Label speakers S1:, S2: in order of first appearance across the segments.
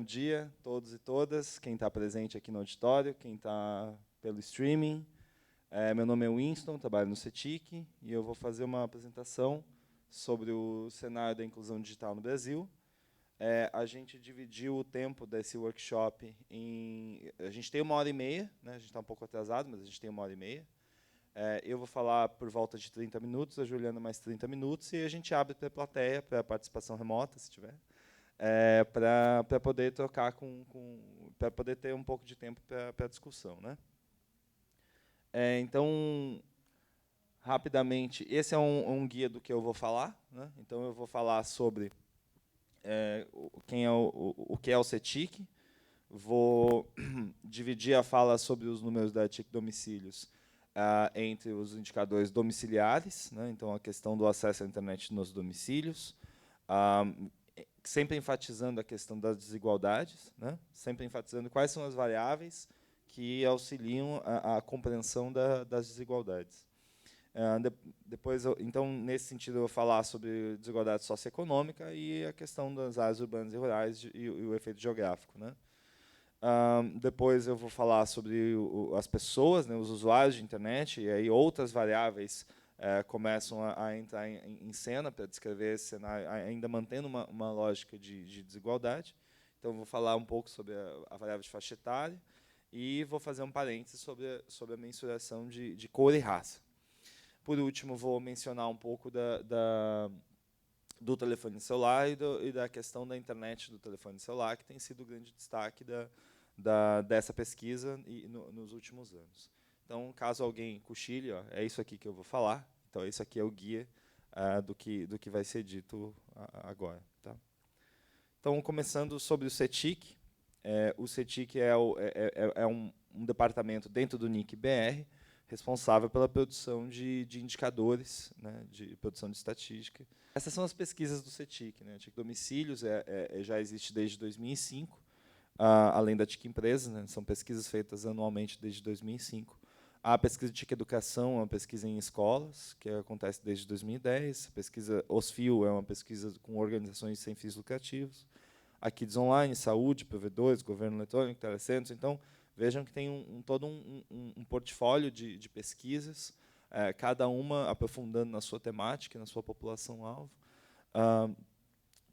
S1: dia, todos e todas, quem está presente aqui no auditório, quem está pelo streaming. Meu nome é Winston, trabalho no CETIC, e eu vou fazer uma apresentação sobre o cenário da inclusão digital no Brasil. A gente dividiu o tempo desse workshop em... A gente tem 1h30, né? A gente está um pouco atrasado, mas a gente tem 1h30. Eu vou falar por volta de 30 minutos, a Juliana mais 30 minutos, e a gente abre para a plateia, para a participação remota, se tiver, para poder trocar para poder ter um pouco de tempo para a discussão, né? Então, rapidamente, esse é um guia do que eu vou falar, né? Então, eu vou falar sobre o que é o CETIC, vou dividir a fala sobre os números da TIC domicílios entre os indicadores domiciliares, né? Então, a questão do acesso à internet nos domicílios, sempre enfatizando a questão das desigualdades, né? Sempre enfatizando quais são as variáveis que auxiliam a compreensão das desigualdades. Depois, então, nesse sentido, eu vou falar sobre desigualdade socioeconômica e a questão das áreas urbanas e rurais e o efeito geográfico, né? Depois eu vou falar sobre as pessoas, né, os usuários de internet, e aí outras variáveis começam a entrar em cena para descrever esse cenário, ainda mantendo uma lógica de desigualdade. Então, eu vou falar um pouco sobre a variável de faixa etária e vou fazer um parênteses sobre a mensuração de cor e raça. Por último, vou mencionar um pouco do telefone celular e da questão da internet do telefone celular, que tem sido o grande destaque dessa pesquisa nos últimos anos. Então, caso alguém cochile, é isso aqui que eu vou falar. Então, esse aqui é o guia do que vai ser dito agora. Tá? Então, começando sobre o CETIC. O CETIC é um departamento dentro do NIC-BR, responsável pela produção de indicadores, né, de produção de estatística. Essas são as pesquisas do CETIC, né? A TIC Domicílios já existe desde 2005, além da TIC Empresas, né? São pesquisas feitas anualmente desde 2005. A pesquisa de TIC Educação é uma pesquisa em escolas, que acontece desde 2010. A pesquisa OSFIO é uma pesquisa com organizações sem fins lucrativos. A Kids Online, saúde, provedores, governo eletrônico, telecentros. Então, vejam que tem todo um portfólio de pesquisas, cada uma aprofundando na sua temática, na sua população-alvo,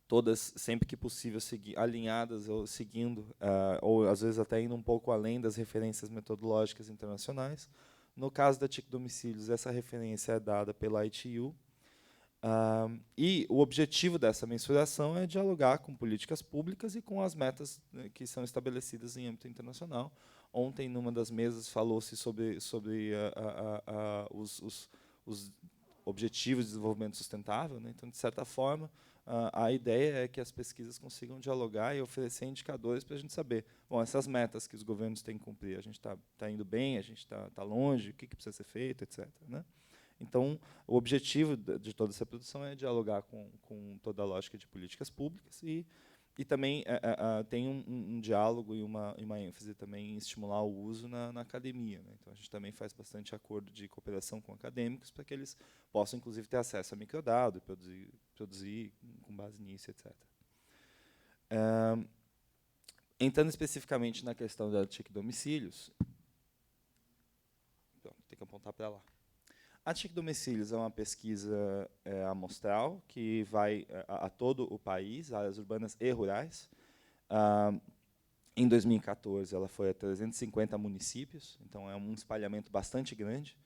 S1: todas, sempre que possível, alinhadas ou seguindo, ou às vezes até indo um pouco além das referências metodológicas internacionais. No caso da TIC Domicílios, essa referência é dada pela ITU, e o objetivo dessa mensuração é dialogar com políticas públicas e com as metas, né, que são estabelecidas em âmbito internacional. Ontem, numa das mesas, falou-se sobre os objetivos de desenvolvimento sustentável, né? Então, de certa forma, a ideia é que as pesquisas consigam dialogar e oferecer indicadores para a gente saber, bom, essas metas que os governos têm que cumprir, a gente está indo bem, a gente está longe, o que precisa ser feito, etc., né? Então, o objetivo de toda essa produção é dialogar com toda a lógica de políticas públicas e também tem um diálogo e uma ênfase também em estimular o uso na academia, né? Então, a gente também faz bastante acordo de cooperação com acadêmicos para que eles possam, inclusive, ter acesso a microdado e produzir com base nisso, etc. Entrando especificamente na questão da TIC Domicílios, então, tem que apontar para lá. A TIC Domicílios é uma pesquisa amostral que vai a todo o país, áreas urbanas e rurais. Em 2014, ela foi a 350 municípios, então é um espalhamento bastante grande,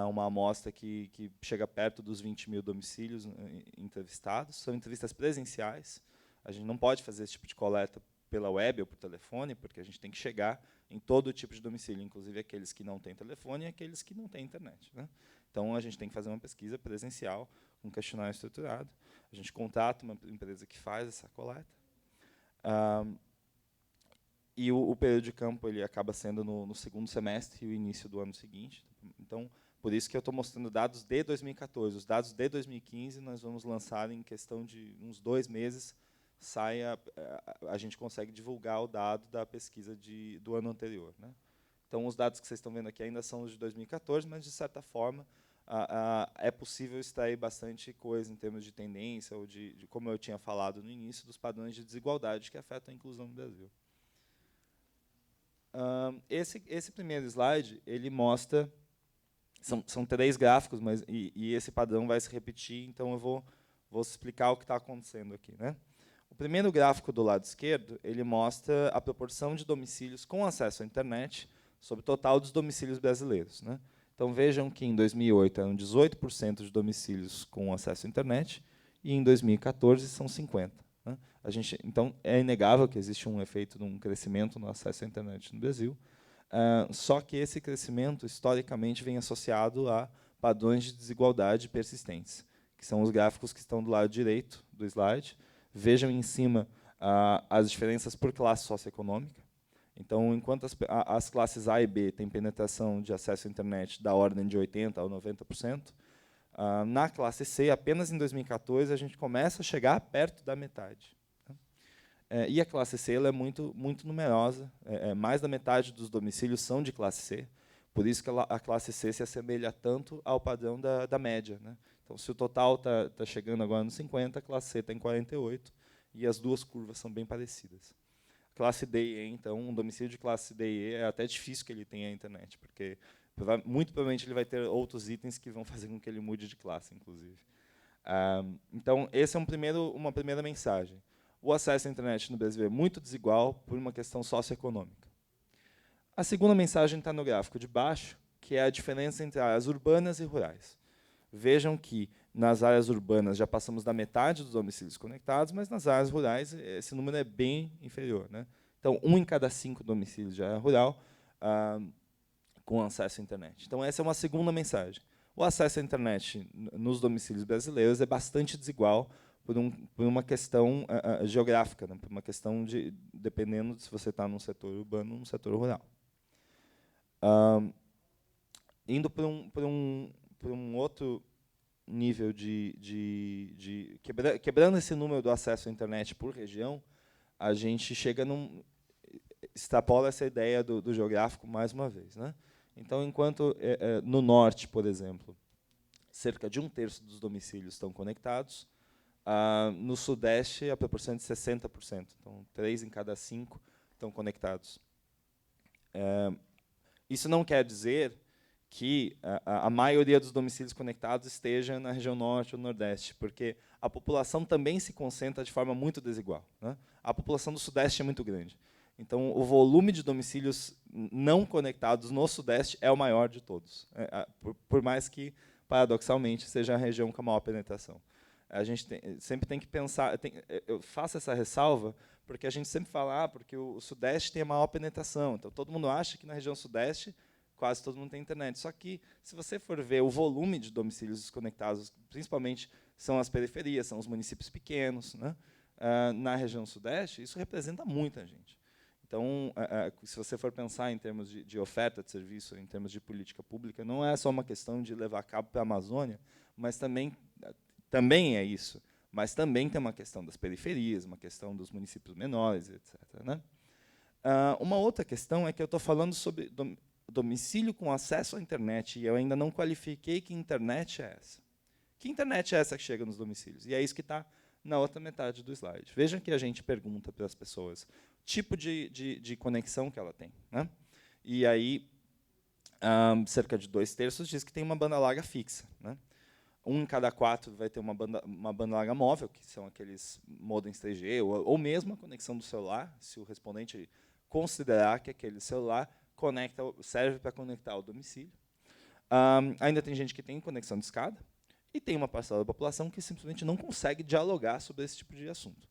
S1: uma amostra que chega perto dos 20 mil domicílios entrevistados. São entrevistas presenciais, a gente não pode fazer esse tipo de coleta pela web ou por telefone, porque a gente tem que chegar em todo tipo de domicílio, inclusive aqueles que não têm telefone e aqueles que não têm internet, né? Então, a gente tem que fazer uma pesquisa presencial, um questionário estruturado. A gente contrata uma empresa que faz essa coleta. E o período de campo ele acaba sendo no segundo semestre e o início do ano seguinte. Então, por isso que eu estou mostrando dados de 2014. Os dados de 2015 nós vamos lançar em questão de uns 2 meses. A gente consegue divulgar o dado da pesquisa do ano anterior, né? Então, os dados que vocês estão vendo aqui ainda são os de 2014, mas, de certa forma, é possível extrair bastante coisa em termos de tendência, ou de como eu tinha falado no início, dos padrões de desigualdade que afetam a inclusão no Brasil. Esse primeiro slide, ele mostra, são 3 gráficos, mas e esse padrão vai se repetir, então eu vou explicar o que está acontecendo aqui, né? O primeiro gráfico do lado esquerdo, ele mostra a proporção de domicílios com acesso à internet sobre o total dos domicílios brasileiros, né? Então, vejam que em 2008 eram 18% de domicílios com acesso à internet, e em 2014 são 50%. Né? Então, é inegável que existe um efeito de um crescimento no acesso à internet no Brasil, só que esse crescimento, historicamente, vem associado a padrões de desigualdade persistentes, que são os gráficos que estão do lado direito do slide. Vejam em cima as diferenças por classe socioeconômica. Então, enquanto as classes A e B têm penetração de acesso à internet da ordem de 80% a 90%, na classe C, apenas em 2014, a gente começa a chegar perto da metade. E a classe C ela é muito numerosa, mais da metade dos domicílios são de classe C, por isso que a classe C se assemelha tanto ao padrão da média, né? Então, se o total está chegando agora nos 50%, a classe C está em 48%, e as duas curvas são bem parecidas. Classe D e E, então, um domicílio de classe D e E é até difícil que ele tenha a internet, porque muito provavelmente ele vai ter outros itens que vão fazer com que ele mude de classe, inclusive. Então, essa é uma primeira mensagem. O acesso à internet no Brasil é muito desigual por uma questão socioeconômica. A segunda mensagem está no gráfico de baixo, que é a diferença entre áreas urbanas e rurais. Vejam que nas áreas urbanas já passamos da metade dos domicílios conectados, mas nas áreas rurais esse número é bem inferior, né? Então, 1 em cada 5 domicílios já é rural, com acesso à internet. Então, essa é uma segunda mensagem. O acesso à internet nos domicílios brasileiros é bastante desigual por uma questão geográfica, né? Por uma questão dependendo de se você está num setor urbano ou num setor rural. Indo para um outro nível quebrando esse número do acesso à internet por região, a gente extrapola essa ideia do geográfico mais uma vez, né? Então, enquanto no norte, por exemplo, cerca de 1/3 dos domicílios estão conectados, no sudeste a proporção é de 60%. Então, 3 em cada 5 estão conectados. Isso não quer dizer que a maioria dos domicílios conectados esteja na região norte ou nordeste, porque a população também se concentra de forma muito desigual, né? A população do sudeste é muito grande. Então, o volume de domicílios não conectados no sudeste é o maior de todos, por mais que, paradoxalmente, seja a região com a maior penetração. A gente sempre tem que pensar, eu faço essa ressalva, porque a gente sempre fala, porque o sudeste tem a maior penetração, então todo mundo acha que na região sudeste quase todo mundo tem internet. Só que, se você for ver o volume de domicílios desconectados, principalmente são as periferias, são os municípios pequenos, né? Na região sudeste, isso representa muita gente. Então, se você for pensar em termos de oferta de serviço, em termos de política pública, não é só uma questão de levar cabo para a Amazônia, mas também é isso, mas também tem uma questão das periferias, uma questão dos municípios menores, etc., né? Uma outra questão é que eu estou falando sobre domicílio com acesso à internet, e eu ainda não qualifiquei que internet é essa. Que internet é essa que chega nos domicílios? E é isso que está na outra metade do slide. Vejam que a gente pergunta para as pessoas o tipo de conexão que ela tem, né? E aí, cerca de 2/3 diz que tem uma banda larga fixa, né? 1 em cada 4 vai ter uma banda larga móvel, que são aqueles modems 3G, ou mesmo a conexão do celular, se o respondente considerar que aquele celular serve para conectar ao domicílio. Ainda tem gente que tem conexão de escada, e tem uma parcela da população que simplesmente não consegue dialogar sobre esse tipo de assunto.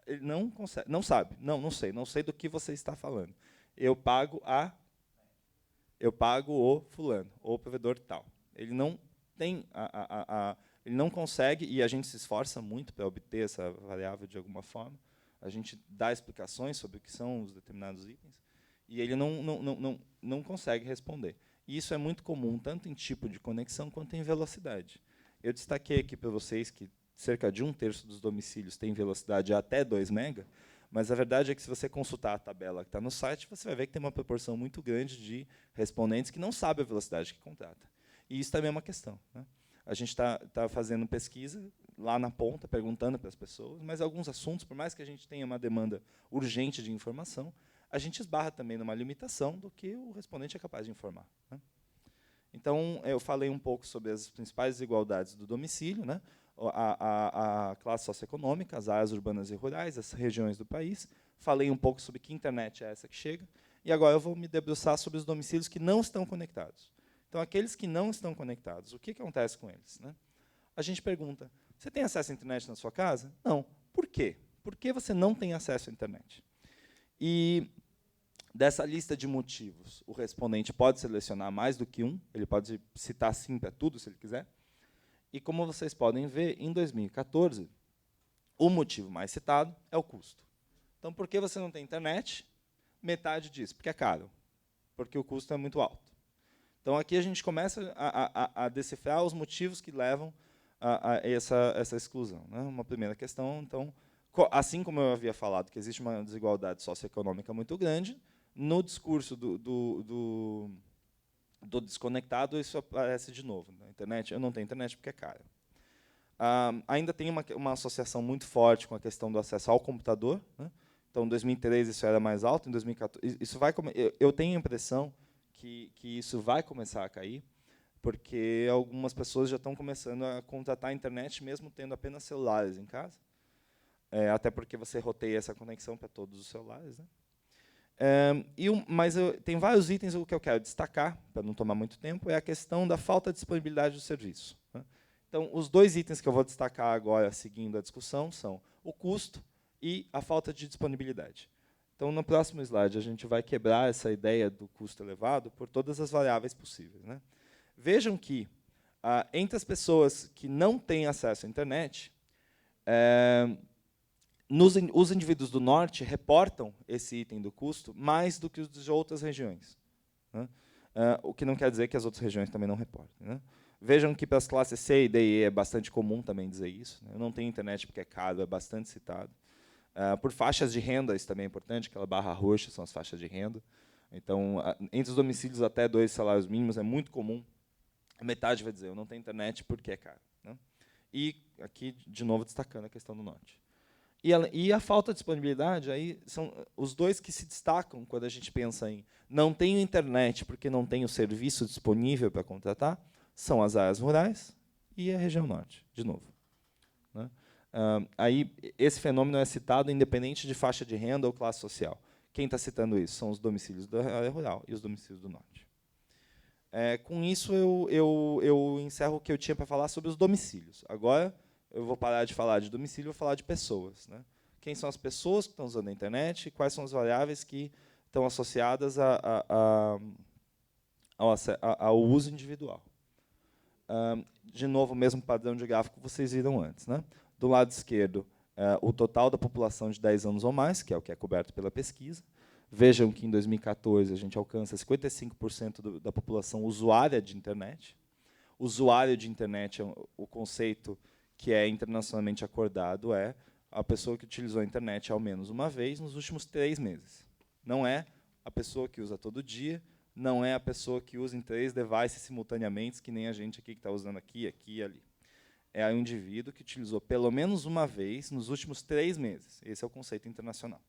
S1: Ele não consegue, não sabe, não sei do que você está falando. Eu pago o fulano, ou o provedor tal. Ele não tem ele não consegue, e a gente se esforça muito para obter essa variável de alguma forma. A gente dá explicações sobre o que são os determinados itens, e ele não consegue responder. E isso é muito comum, tanto em tipo de conexão quanto em velocidade. Eu destaquei aqui para vocês que cerca de 1/3 dos domicílios tem velocidade até 2 MB, mas a verdade é que, se você consultar a tabela que está no site, você vai ver que tem uma proporção muito grande de respondentes que não sabem a velocidade que contrata. E isso também é uma questão, né? A gente está fazendo pesquisa lá na ponta, perguntando para as pessoas, mas alguns assuntos, por mais que a gente tenha uma demanda urgente de informação, a gente esbarra também numa limitação do que o respondente é capaz de informar, né? Então, eu falei um pouco sobre as principais desigualdades do domicílio, né? A classe socioeconômica, as áreas urbanas e rurais, as regiões do país. Falei um pouco sobre que internet é essa que chega. E agora eu vou me debruçar sobre os domicílios que não estão conectados. Então, aqueles que não estão conectados, o que acontece com eles, né? A gente pergunta, você tem acesso à internet na sua casa? Não. Por quê? Por que você não tem acesso à internet? E dessa lista de motivos, o respondente pode selecionar mais do que um, ele pode citar sim para tudo, se ele quiser. E, como vocês podem ver, em 2014, o motivo mais citado é o custo. Então, por que você não tem internet? Metade disso, porque é caro, porque o custo é muito alto. Então, aqui a gente começa a decifrar os motivos que levam a essa exclusão, né? Uma primeira questão, então, assim como eu havia falado que existe uma desigualdade socioeconômica muito grande, no discurso do desconectado, isso aparece de novo. Na internet, eu não tenho internet porque é caro. Ainda tem uma associação muito forte com a questão do acesso ao computador, né? Então, em 2013, isso era mais alto, em 2014... Eu tenho a impressão que isso vai começar a cair, porque algumas pessoas já estão começando a contratar a internet, mesmo tendo apenas celulares em casa, até porque você roteia essa conexão para todos os celulares, né? Mas tem vários itens. O que eu quero destacar, para não tomar muito tempo, é a questão da falta de disponibilidade do serviço, né? Então, os dois itens que eu vou destacar agora, seguindo a discussão, são o custo e a falta de disponibilidade. Então, no próximo slide, a gente vai quebrar essa ideia do custo elevado por todas as variáveis possíveis, né? Vejam que, entre as pessoas que não têm acesso à internet, os indivíduos do norte reportam esse item do custo mais do que os de outras regiões, né? O que não quer dizer que as outras regiões também não reportem, né? Vejam que para as classes C, D e E é bastante comum também dizer isso, né? Eu não tenho internet porque é caro, é bastante citado. Por faixas de renda, isso também é importante, aquela barra roxa são as faixas de renda. Então, entre os domicílios até 2 salários mínimos, é muito comum. A metade vai dizer, eu não tenho internet porque é caro, né? E aqui, de novo, destacando a questão do norte. E a falta de disponibilidade, aí são os dois que se destacam quando a gente pensa em não tenho internet porque não tenho serviço disponível para contratar, são as áreas rurais e a região norte, de novo, né? Aí, esse fenômeno é citado independente de faixa de renda ou classe social. Quem está citando isso são os domicílios da área rural e os domicílios do norte. Com isso, eu encerro o que eu tinha para falar sobre os domicílios. Agora, eu vou parar de falar de domicílio e vou falar de pessoas, né? Quem são as pessoas que estão usando a internet e quais são as variáveis que estão associadas ao uso individual. De novo, o mesmo padrão de gráfico que vocês viram antes, né? Do lado esquerdo, o total da população de 10 anos ou mais, que é o que é coberto pela pesquisa. Vejam que, em 2014, a gente alcança 55% da população usuária de internet. Usuário de internet, o conceito que é internacionalmente acordado, é a pessoa que utilizou a internet ao menos uma vez nos últimos 3 meses. Não é a pessoa que usa todo dia, não é a pessoa que usa em 3 devices simultaneamente, que nem a gente aqui que está usando aqui, aqui e ali. É o indivíduo que utilizou pelo menos uma vez nos últimos 3 meses. Esse é o conceito internacional.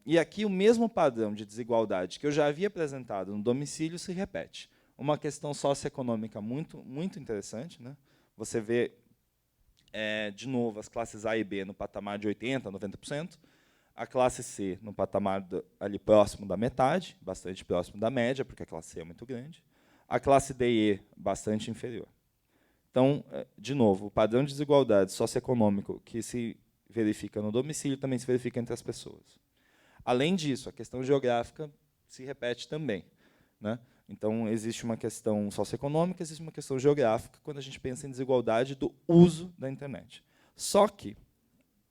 S1: E aqui o mesmo padrão de desigualdade que eu já havia apresentado no domicílio se repete. Uma questão socioeconômica muito, muito interessante, né? Você vê, de novo, as classes A e B no patamar de 80%, 90%, a classe C no patamar ali próximo da metade, bastante próximo da média, porque a classe C é muito grande, a classe D e E bastante inferior. Então, de novo, o padrão de desigualdade socioeconômico que se verifica no domicílio também se verifica entre as pessoas. Além disso, a questão geográfica se repete também, né? Então, existe uma questão socioeconômica, existe uma questão geográfica quando a gente pensa em desigualdade do uso da internet. Só que,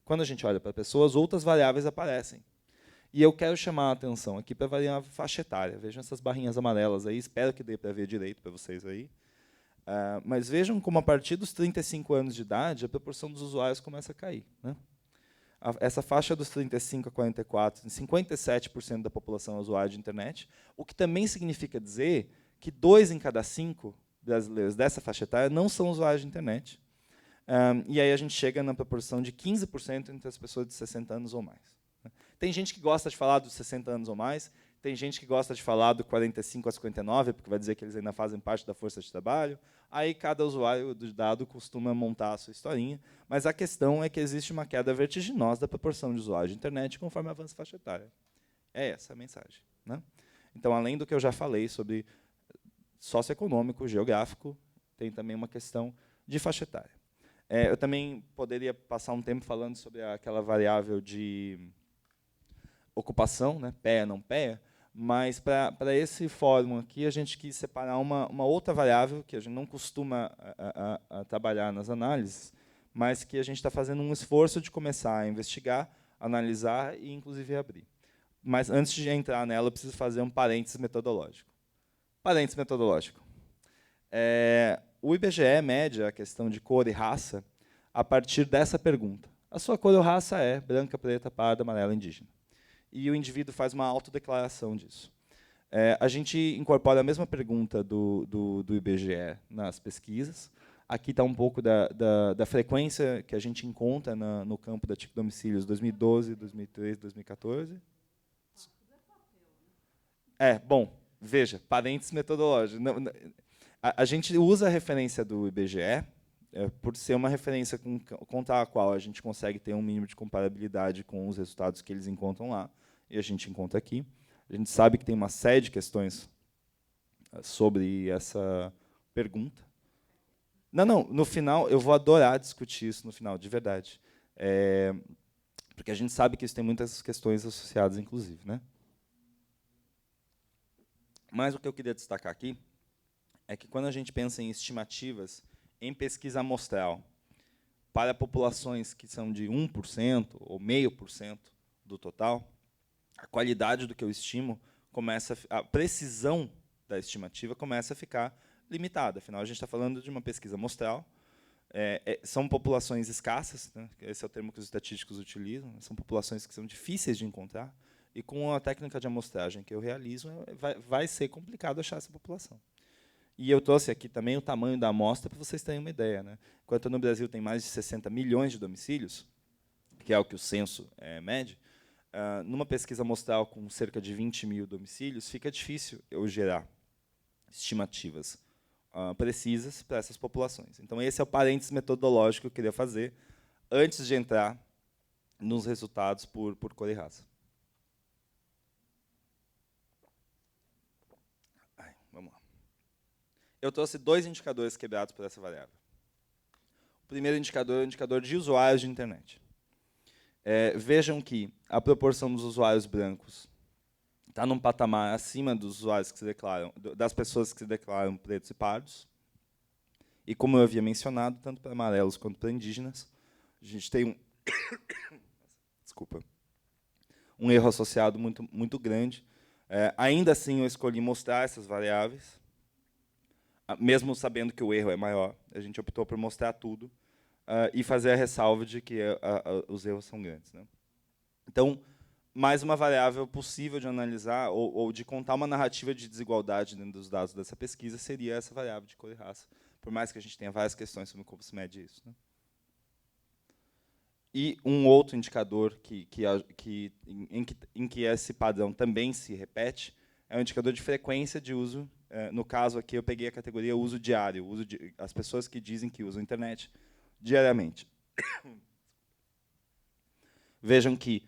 S1: quando a gente olha para pessoas, outras variáveis aparecem. E eu quero chamar a atenção aqui para a variável faixa etária. Vejam essas barrinhas amarelas aí, espero que dê para ver direito para vocês aí. Mas vejam como, a partir dos 35 anos de idade, a proporção dos usuários começa a cair, né? Essa faixa dos 35 a 44, 57% da população é usuária de internet, o que também significa dizer que 2 em cada 5 brasileiros dessa faixa etária não são usuários de internet. E aí a gente chega na proporção de 15% entre as pessoas de 60 anos ou mais. Tem gente que gosta de falar dos 60 anos ou mais, tem gente que gosta de falar do 45 a 59, porque vai dizer que eles ainda fazem parte da força de trabalho. Aí cada usuário do dado costuma montar a sua historinha, mas a questão é que existe uma queda vertiginosa da proporção de usuários de internet conforme avança a faixa etária. É essa a mensagem, né? Então, além do que eu já falei sobre socioeconômico, geográfico, tem também uma questão de faixa etária. Eu também poderia passar um tempo falando sobre aquela variável de ocupação, né, PEA, não PEA, mas para esse fórum aqui a gente quis separar uma outra variável que a gente não costuma a trabalhar nas análises, mas que a gente está fazendo um esforço de começar a investigar, analisar e, inclusive, abrir. Mas, antes de entrar nela, eu preciso fazer um parênteses metodológico. Parênteses metodológico. O IBGE mede a questão de cor e raça a partir dessa pergunta. A sua cor ou raça é branca, preta, parda, amarela, indígena. E o indivíduo faz uma autodeclaração disso. A gente incorpora a mesma pergunta do IBGE nas pesquisas. Aqui está um pouco da frequência que a gente encontra no campo da TIC domicílios 2012, 2013, 2014. Bom, veja, parênteses metodológicos. A gente usa a referência do IBGE por ser uma referência contra a qual a gente consegue ter um mínimo de comparabilidade com os resultados que eles encontram lá, e a gente encontra aqui. A gente sabe que tem uma série de questões sobre essa pergunta. Não, no final, eu vou adorar discutir isso no final, de verdade. Porque a gente sabe que isso tem muitas questões associadas, inclusive, né? Mas o que eu queria destacar aqui é que, quando a gente pensa em estimativas em pesquisa amostral para populações que são de 1% ou 0,5% do total, a qualidade do que eu estimo a precisão da estimativa começa a ficar limitada. Afinal, a gente está falando de uma pesquisa amostral. São populações escassas, né? Esse é o termo que os estatísticos utilizam. São populações que são difíceis de encontrar. E, com a técnica de amostragem que eu realizo, vai ser complicado achar essa população. E eu trouxe aqui também o tamanho da amostra para vocês terem uma ideia, né? Enquanto no Brasil tem mais de 60 milhões de domicílios, que é o que o censo mede, numa pesquisa amostral com cerca de 20 mil domicílios, fica difícil eu gerar estimativas precisas para essas populações. Então, esse é o parênteses metodológico que eu queria fazer antes de entrar nos resultados por cor e raça. Vamos lá. Eu trouxe 2 indicadores quebrados por essa variável. O primeiro indicador é o indicador de usuários de internet. Vejam que a proporção dos usuários brancos está num patamar acima dos usuários que se declaram, das pessoas que se declaram pretos e pardos. E, como eu havia mencionado, tanto para amarelos quanto para indígenas, a gente tem um erro associado muito, muito grande. Ainda assim, eu escolhi mostrar essas variáveis, mesmo sabendo que o erro é maior. A gente optou por mostrar tudo e fazer a ressalva de que os erros são grandes, né? Então, mais uma variável possível de analisar ou de contar uma narrativa de desigualdade dentro dos dados dessa pesquisa seria essa variável de cor e raça, por mais que a gente tenha várias questões sobre como se mede isso, né? E um outro indicador em que esse padrão também se repete é o indicador de frequência de uso. No caso aqui, eu peguei a categoria uso diário, as pessoas que dizem que usam a internet diariamente. Vejam que,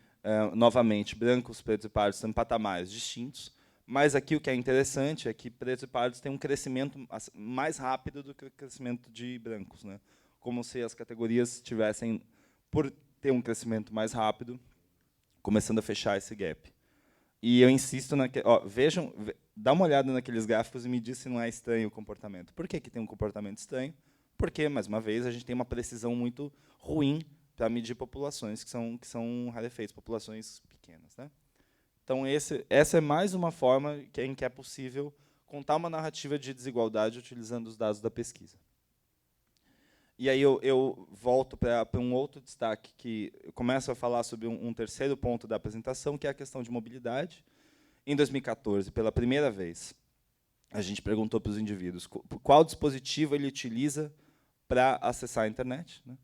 S1: novamente, brancos, pretos e pardos são patamares distintos, mas aqui o que é interessante é que pretos e pardos têm um crescimento mais rápido do que o crescimento de brancos, né? Como se as categorias tivessem, por ter um crescimento mais rápido, começando a fechar esse gap. E eu insisto vejam, dá uma olhada naqueles gráficos e me diz se não é estranho o comportamento. Por que tem um comportamento estranho? Porque, mais uma vez, a gente tem uma precisão muito ruim para medir populações que são rarefeitas, populações pequenas, né? Então, essa é mais uma forma em que é possível contar uma narrativa de desigualdade utilizando os dados da pesquisa. E aí eu volto para um outro destaque, que eu começo a falar sobre um terceiro ponto da apresentação, que é a questão de mobilidade. Em 2014, pela primeira vez, a gente perguntou para os indivíduos qual dispositivo ele utiliza para acessar a internet, né?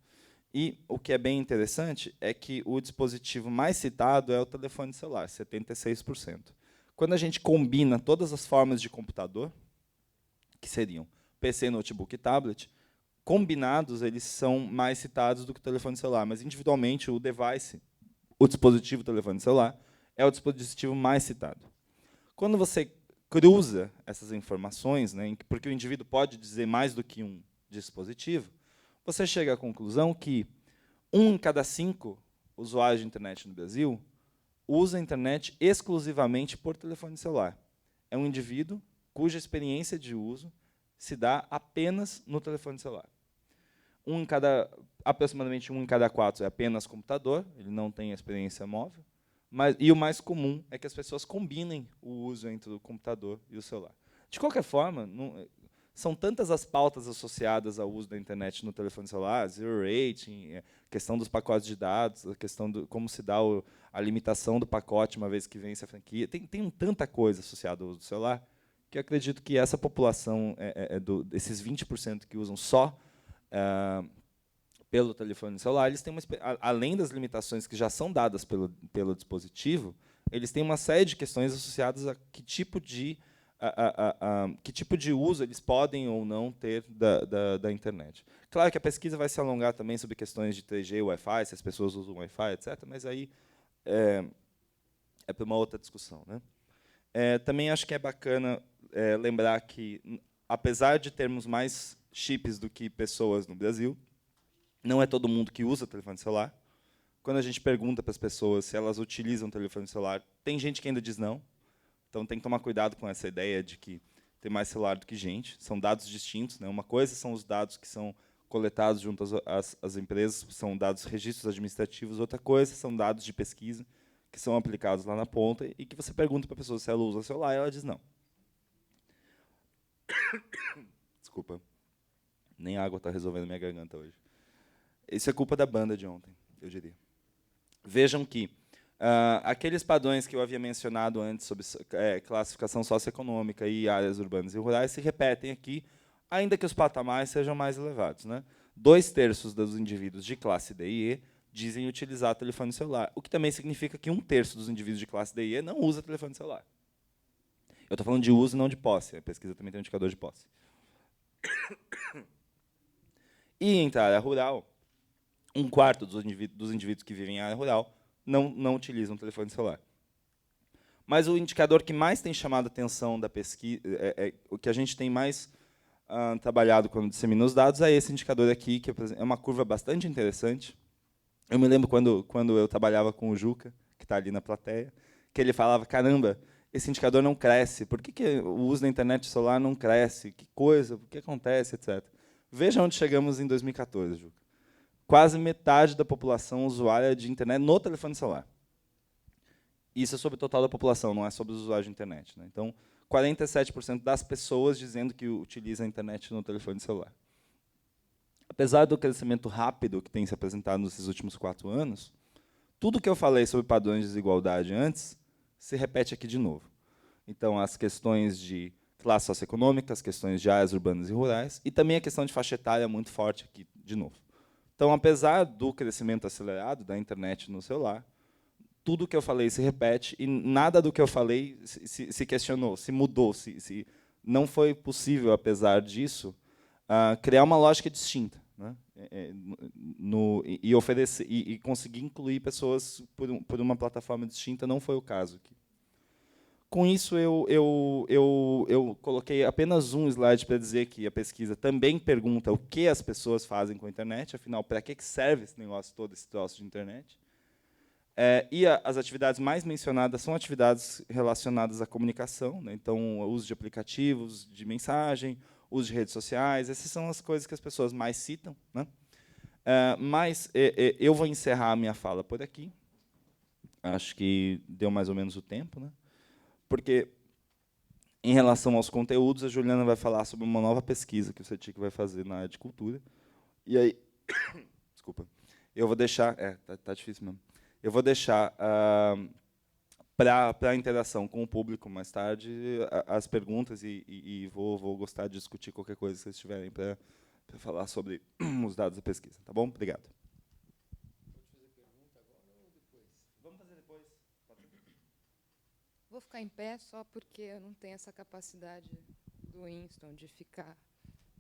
S1: E o que é bem interessante é que o dispositivo mais citado é o telefone celular, 76%. Quando a gente combina todas as formas de computador, que seriam PC, notebook e tablet, combinados eles são mais citados do que o telefone celular, mas individualmente o device, o dispositivo telefone celular, é o dispositivo mais citado. Quando você cruza essas informações, né, porque o indivíduo pode dizer mais do que um dispositivo, você chega à conclusão que 1 em cada 5 usuários de internet no Brasil usa a internet exclusivamente por telefone celular. É um indivíduo cuja experiência de uso se dá apenas no telefone celular. Aproximadamente 1 em cada 4 é apenas computador, ele não tem experiência móvel. E o mais comum é que as pessoas combinem o uso entre o computador e o celular. De qualquer forma, são tantas as pautas associadas ao uso da internet no telefone celular, zero rating, a questão dos pacotes de dados, a questão de como se dá a limitação do pacote uma vez que vence a franquia. Tem tanta coisa associada ao uso do celular que eu acredito que essa população, desses 20% que usam só pelo telefone celular, eles têm além das limitações que já são dadas pelo dispositivo, eles têm uma série de questões associadas a que tipo de uso eles podem ou não ter da internet. Claro que a pesquisa vai se alongar também sobre questões de 3G e Wi-Fi, se as pessoas usam Wi-Fi, etc., mas aí é para uma outra discussão, né? Também acho que é bacana lembrar que, apesar de termos mais chips do que pessoas no Brasil, não é todo mundo que usa telefone celular. Quando a gente pergunta para as pessoas se elas utilizam telefone celular, tem gente que ainda diz não. Então tem que tomar cuidado com essa ideia de que tem mais celular do que gente. São dados distintos, né? Uma coisa são os dados que são coletados junto às empresas, são dados registros administrativos. Outra coisa são dados de pesquisa que são aplicados lá na ponta e que você pergunta para a pessoa se ela usa celular e ela diz não. Desculpa. Nem a água está resolvendo minha garganta hoje. Isso é culpa da banda de ontem, eu diria. Vejam que aqueles padrões que eu havia mencionado antes sobre classificação socioeconômica e áreas urbanas e rurais se repetem aqui, ainda que os patamares sejam mais elevados, né? 2/3 dos indivíduos de classe D e E dizem utilizar telefone celular, o que também significa que 1/3 dos indivíduos de classe D e E não usa telefone celular. Eu estou falando de uso, não de posse. A pesquisa também tem um indicador de posse. E em área rural, 1/4 dos indivíduos que vivem em área rural não utilizam telefone celular. Mas o indicador que mais tem chamado a atenção da pesquisa, o que a gente tem mais trabalhado quando dissemina os dados, é esse indicador aqui, que é uma curva bastante interessante. Eu me lembro quando eu trabalhava com o Juca, que está ali na plateia, que ele falava, caramba, esse indicador não cresce, por que o uso da internet celular não cresce? Que coisa, o que acontece, etc. Veja onde chegamos em 2014, Juca. Quase metade da população usuária de internet no telefone celular. Isso é sobre o total da população, não é sobre os usuários de internet, né? Então, 47% das pessoas dizendo que utilizam a internet no telefone celular. Apesar do crescimento rápido que tem se apresentado nesses últimos 4 anos, tudo que eu falei sobre padrões de desigualdade antes se repete aqui de novo. Então, as questões de classe socioeconômica, as questões de áreas urbanas e rurais, e também a questão de faixa etária muito forte aqui de novo. Então, apesar do crescimento acelerado da internet no celular, tudo que eu falei se repete e nada do que eu falei se questionou, se mudou, se não foi possível, apesar disso, criar uma lógica distinta, né? E conseguir incluir pessoas por uma plataforma distinta não foi o caso aqui. Com isso, eu coloquei apenas um slide para dizer que a pesquisa também pergunta o que as pessoas fazem com a internet, afinal, para que serve esse negócio todo, esse troço de internet. E as atividades mais mencionadas são atividades relacionadas à comunicação, né? Então, o uso de aplicativos de mensagem, uso de redes sociais, essas são as coisas que as pessoas mais citam, né? Mas eu vou encerrar a minha fala por aqui. Acho que deu mais ou menos o tempo, né? Porque, em relação aos conteúdos, a Juliana vai falar sobre uma nova pesquisa que o CETIC vai fazer na área de cultura. E aí, desculpa, eu vou deixar, tá difícil mesmo. Eu vou deixar para a interação com o público mais tarde, as perguntas, e vou gostar de discutir qualquer coisa que vocês tiverem para falar sobre os dados da pesquisa. Tá bom? Obrigado.
S2: Vamos fazer depois? Vou ficar em pé só porque eu não tenho essa capacidade do Winston de ficar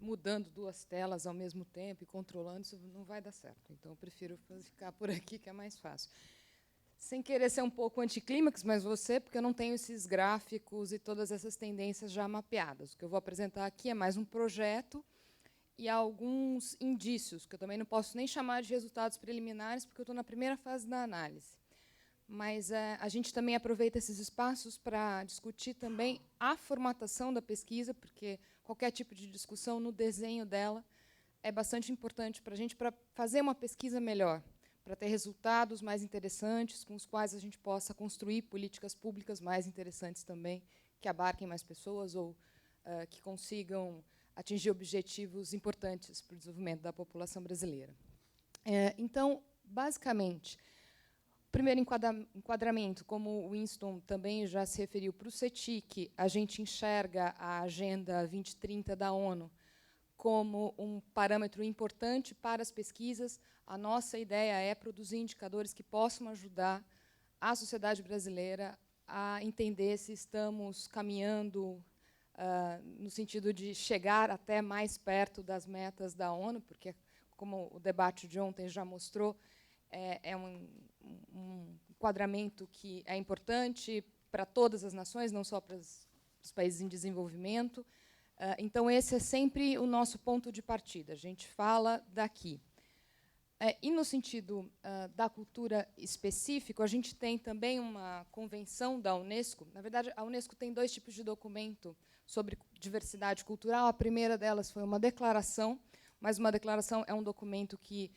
S2: mudando 2 telas ao mesmo tempo e controlando, isso não vai dar certo. Então, eu prefiro ficar por aqui, que é mais fácil. Sem querer ser um pouco anticlímax, mas porque eu não tenho esses gráficos e todas essas tendências já mapeadas. O que eu vou apresentar aqui é mais um projeto e alguns indícios, que eu também não posso nem chamar de resultados preliminares, porque eu estou na primeira fase da análise. Mas a gente também aproveita esses espaços para discutir também a formatação da pesquisa, porque qualquer tipo de discussão no desenho dela é bastante importante para a gente, para fazer uma pesquisa melhor, para ter resultados mais interessantes, com os quais a gente possa construir políticas públicas mais interessantes também, que abarquem mais pessoas ou que consigam atingir objetivos importantes para o desenvolvimento da população brasileira. Então, basicamente, o primeiro enquadramento, como o Winston também já se referiu para o CETIC, a gente enxerga a Agenda 2030 da ONU como um parâmetro importante para as pesquisas. A nossa ideia é produzir indicadores que possam ajudar a sociedade brasileira a entender se estamos caminhando no sentido de chegar até mais perto das metas da ONU, porque, como o debate de ontem já mostrou, é um enquadramento que é importante para todas as nações, não só para os países em desenvolvimento. Então, esse é sempre o nosso ponto de partida. A gente fala daqui. E, no sentido da cultura específico, a gente tem também uma convenção da Unesco. Na verdade, a Unesco tem 2 tipos de documento sobre diversidade cultural. A primeira delas foi uma declaração, mas uma declaração é um documento que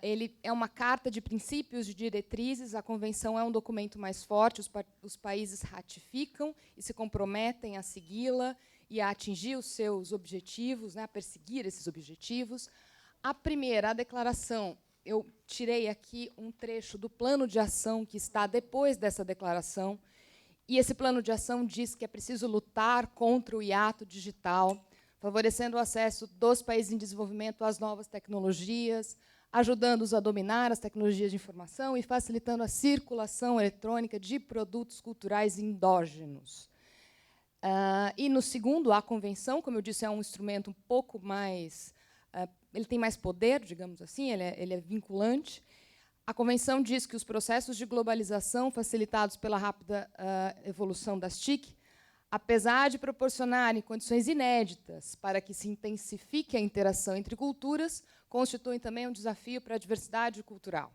S2: ele é uma carta de princípios, de diretrizes. A convenção é um documento mais forte, os países ratificam e se comprometem a segui-la e a atingir os seus objetivos, né, a perseguir esses objetivos. A primeira, a declaração, eu tirei aqui um trecho do plano de ação que está depois dessa declaração, e esse plano de ação diz que é preciso lutar contra o hiato digital, favorecendo o acesso dos países em desenvolvimento às novas tecnologias, ajudando-os a dominar as tecnologias de informação e facilitando a circulação eletrônica de produtos culturais endógenos. E, no segundo, a convenção, como eu disse, é um instrumento um pouco mais... ele tem mais poder, digamos assim, ele é vinculante. A convenção diz que os processos de globalização facilitados pela rápida evolução das TIC, apesar de proporcionarem condições inéditas para que se intensifique a interação entre culturas, constituem também um desafio para a diversidade cultural.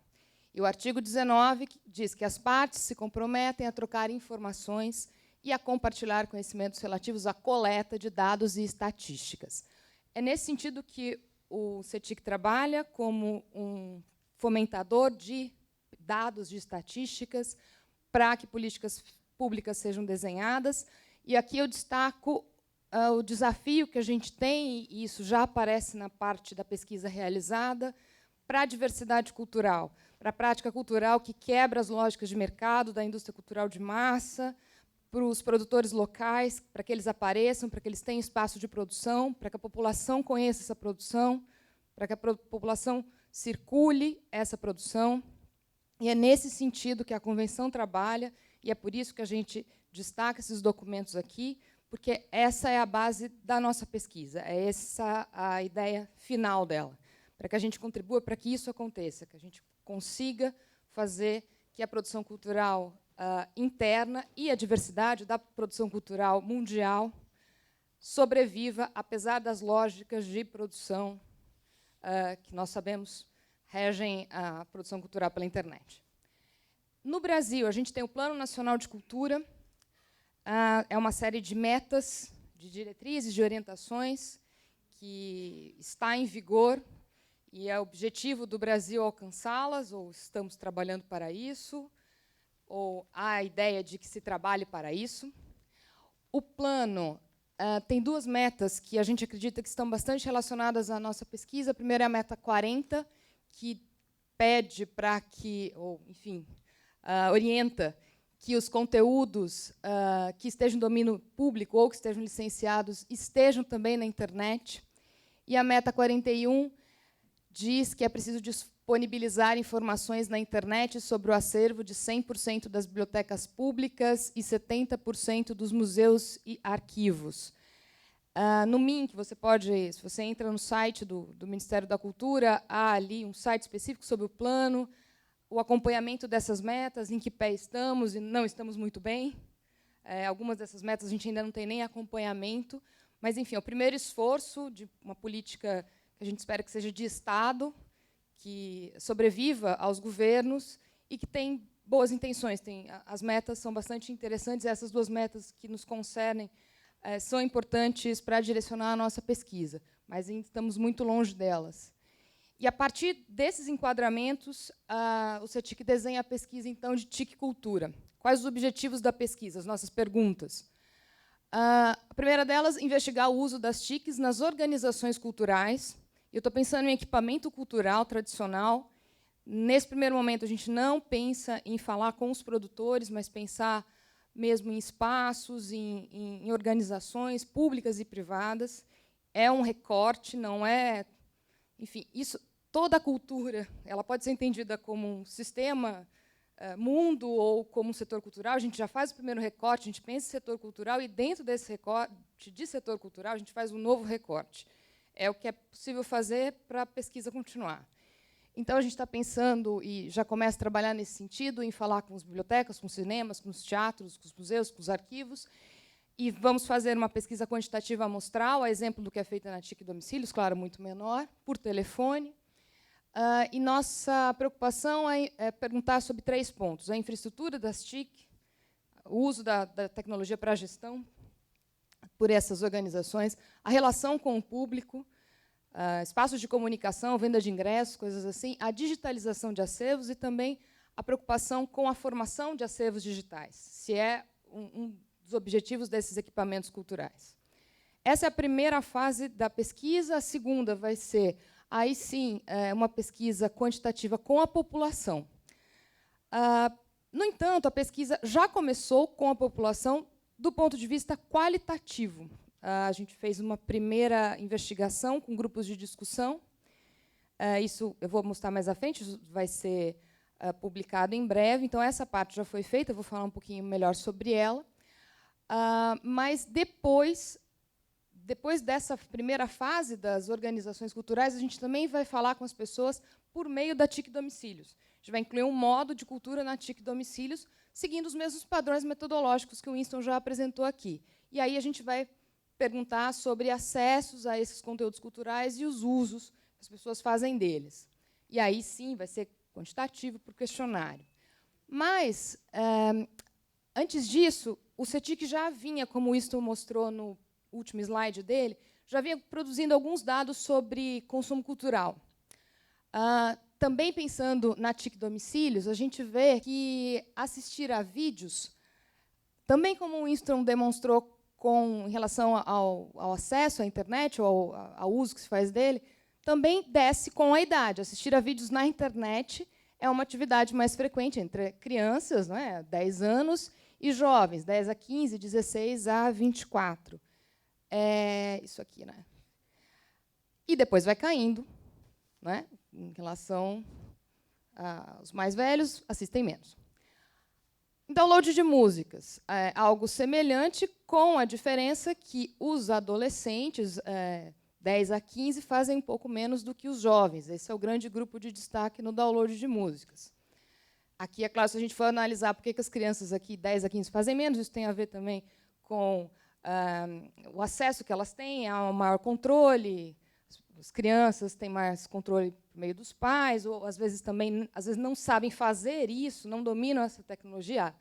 S2: E o artigo 19 diz que as partes se comprometem a trocar informações e a compartilhar conhecimentos relativos à coleta de dados e estatísticas. É nesse sentido que o CETIC trabalha como um fomentador de dados, de estatísticas, para que políticas públicas sejam desenhadas. E aqui eu destaco o desafio que a gente tem, e isso já aparece na parte da pesquisa realizada, para a diversidade cultural, para a prática cultural que quebra as lógicas de mercado, da indústria cultural de massa, para os produtores locais, para que eles apareçam, para que eles tenham espaço de produção, para que a população conheça essa produção, para que a população circule essa produção. E é nesse sentido que a Convenção trabalha, e é por isso que a gente destaca esses documentos aqui, porque essa é a base da nossa pesquisa, é essa a ideia final dela, para que a gente contribua para que isso aconteça, que a gente consiga fazer que a produção cultural interna e a diversidade da produção cultural mundial sobreviva, apesar das lógicas de produção que nós sabemos regem a produção cultural pela internet. No Brasil, a gente tem o Plano Nacional de Cultura, é uma série de metas, de diretrizes, de orientações, que está em vigor, e é objetivo do Brasil alcançá-las, ou estamos trabalhando para isso, ou há a ideia de que se trabalhe para isso. O plano tem 2 metas que a gente acredita que estão bastante relacionadas à nossa pesquisa. A primeira é a meta 40, que pede para que, ou, enfim, orienta que os conteúdos que estejam no domínio público ou que estejam licenciados estejam também na internet. E a meta 41 diz que é preciso disponibilizar informações na internet sobre o acervo de 100% das bibliotecas públicas e 70% dos museus e arquivos. No MINC, você pode, se você entra no site do Ministério da Cultura, há ali um site específico sobre o plano, o acompanhamento dessas metas, em que pé estamos e não estamos muito bem. Algumas dessas metas a gente ainda não tem nem acompanhamento, mas, enfim, é o primeiro esforço de uma política que a gente espera que seja de Estado, que sobreviva aos governos e que tem boas intenções. As metas são bastante interessantes, e essas duas metas que nos concernem são importantes para direcionar a nossa pesquisa, mas ainda estamos muito longe delas. E, a partir desses enquadramentos, o CETIC desenha a pesquisa, então, de TIC Cultura. Quais os objetivos da pesquisa? As nossas perguntas. A primeira delas, investigar o uso das TICs nas organizações culturais. Eu estou pensando em equipamento cultural tradicional. Nesse primeiro momento, a gente não pensa em falar com os produtores, mas pensar mesmo em espaços, em organizações públicas e privadas. É um recorte, não é... Enfim, toda a cultura ela pode ser entendida como um sistema mundo ou como um setor cultural. A gente já faz o primeiro recorte, a gente pensa em setor cultural, e dentro desse recorte de setor cultural, a gente faz um novo recorte. É o que é possível fazer para a pesquisa continuar. Então, a gente está pensando, e já começa a trabalhar nesse sentido, em falar com as bibliotecas, com os cinemas, com os teatros, com os museus, com os arquivos, e vamos fazer uma pesquisa quantitativa amostral, a exemplo do que é feita na TIC Domicílios, claro, muito menor, por telefone. E nossa preocupação é perguntar sobre 3 pontos: a infraestrutura das TIC, o uso da tecnologia para a gestão por essas organizações, a relação com o público, espaços de comunicação, venda de ingressos, coisas assim, a digitalização de acervos e também a preocupação com a formação de acervos digitais, se é um dos objetivos desses equipamentos culturais. Essa é a primeira fase da pesquisa. A segunda vai ser, aí sim, uma pesquisa quantitativa com a população. No entanto, a pesquisa já começou com a população do ponto de vista qualitativo. A gente fez uma primeira investigação com grupos de discussão. Isso eu vou mostrar mais à frente, vai ser publicado em breve. Então, essa parte já foi feita, eu vou falar um pouquinho melhor sobre ela. Mas depois dessa primeira fase das organizações culturais, a gente também vai falar com as pessoas por meio da TIC Domicílios. A gente vai incluir um modo de cultura na TIC Domicílios, seguindo os mesmos padrões metodológicos que o Winston já apresentou aqui. E aí a gente vai perguntar sobre acessos a esses conteúdos culturais e os usos que as pessoas fazem deles. E aí, sim, vai ser quantitativo por questionário. Mas, antes disso, o CETIC já vinha, como o Winston mostrou no último slide dele, já vinha produzindo alguns dados sobre consumo cultural. Também pensando na TIC Domicílios, a gente vê que assistir a vídeos, também como o Winston demonstrou em relação ao acesso à internet, ou ao uso que se faz dele, também desce com a idade. Assistir a vídeos na internet é uma atividade mais frequente entre crianças, 10 anos, e jovens, 10 a 15, 16 a 24. Isso aqui. E depois vai caindo. Em relação aos mais velhos, assistem menos. Download de músicas é algo semelhante, com a diferença que os adolescentes, 10 a 15, fazem um pouco menos do que os jovens. Esse é o grande grupo de destaque no download de músicas. Aqui, é claro, se a gente for analisar por que as crianças aqui, 10 a 15, fazem menos, isso tem a ver também com o acesso que elas têm ao maior controle. As crianças têm mais controle por meio dos pais, ou às vezes não sabem fazer isso, não dominam essa tecnologia.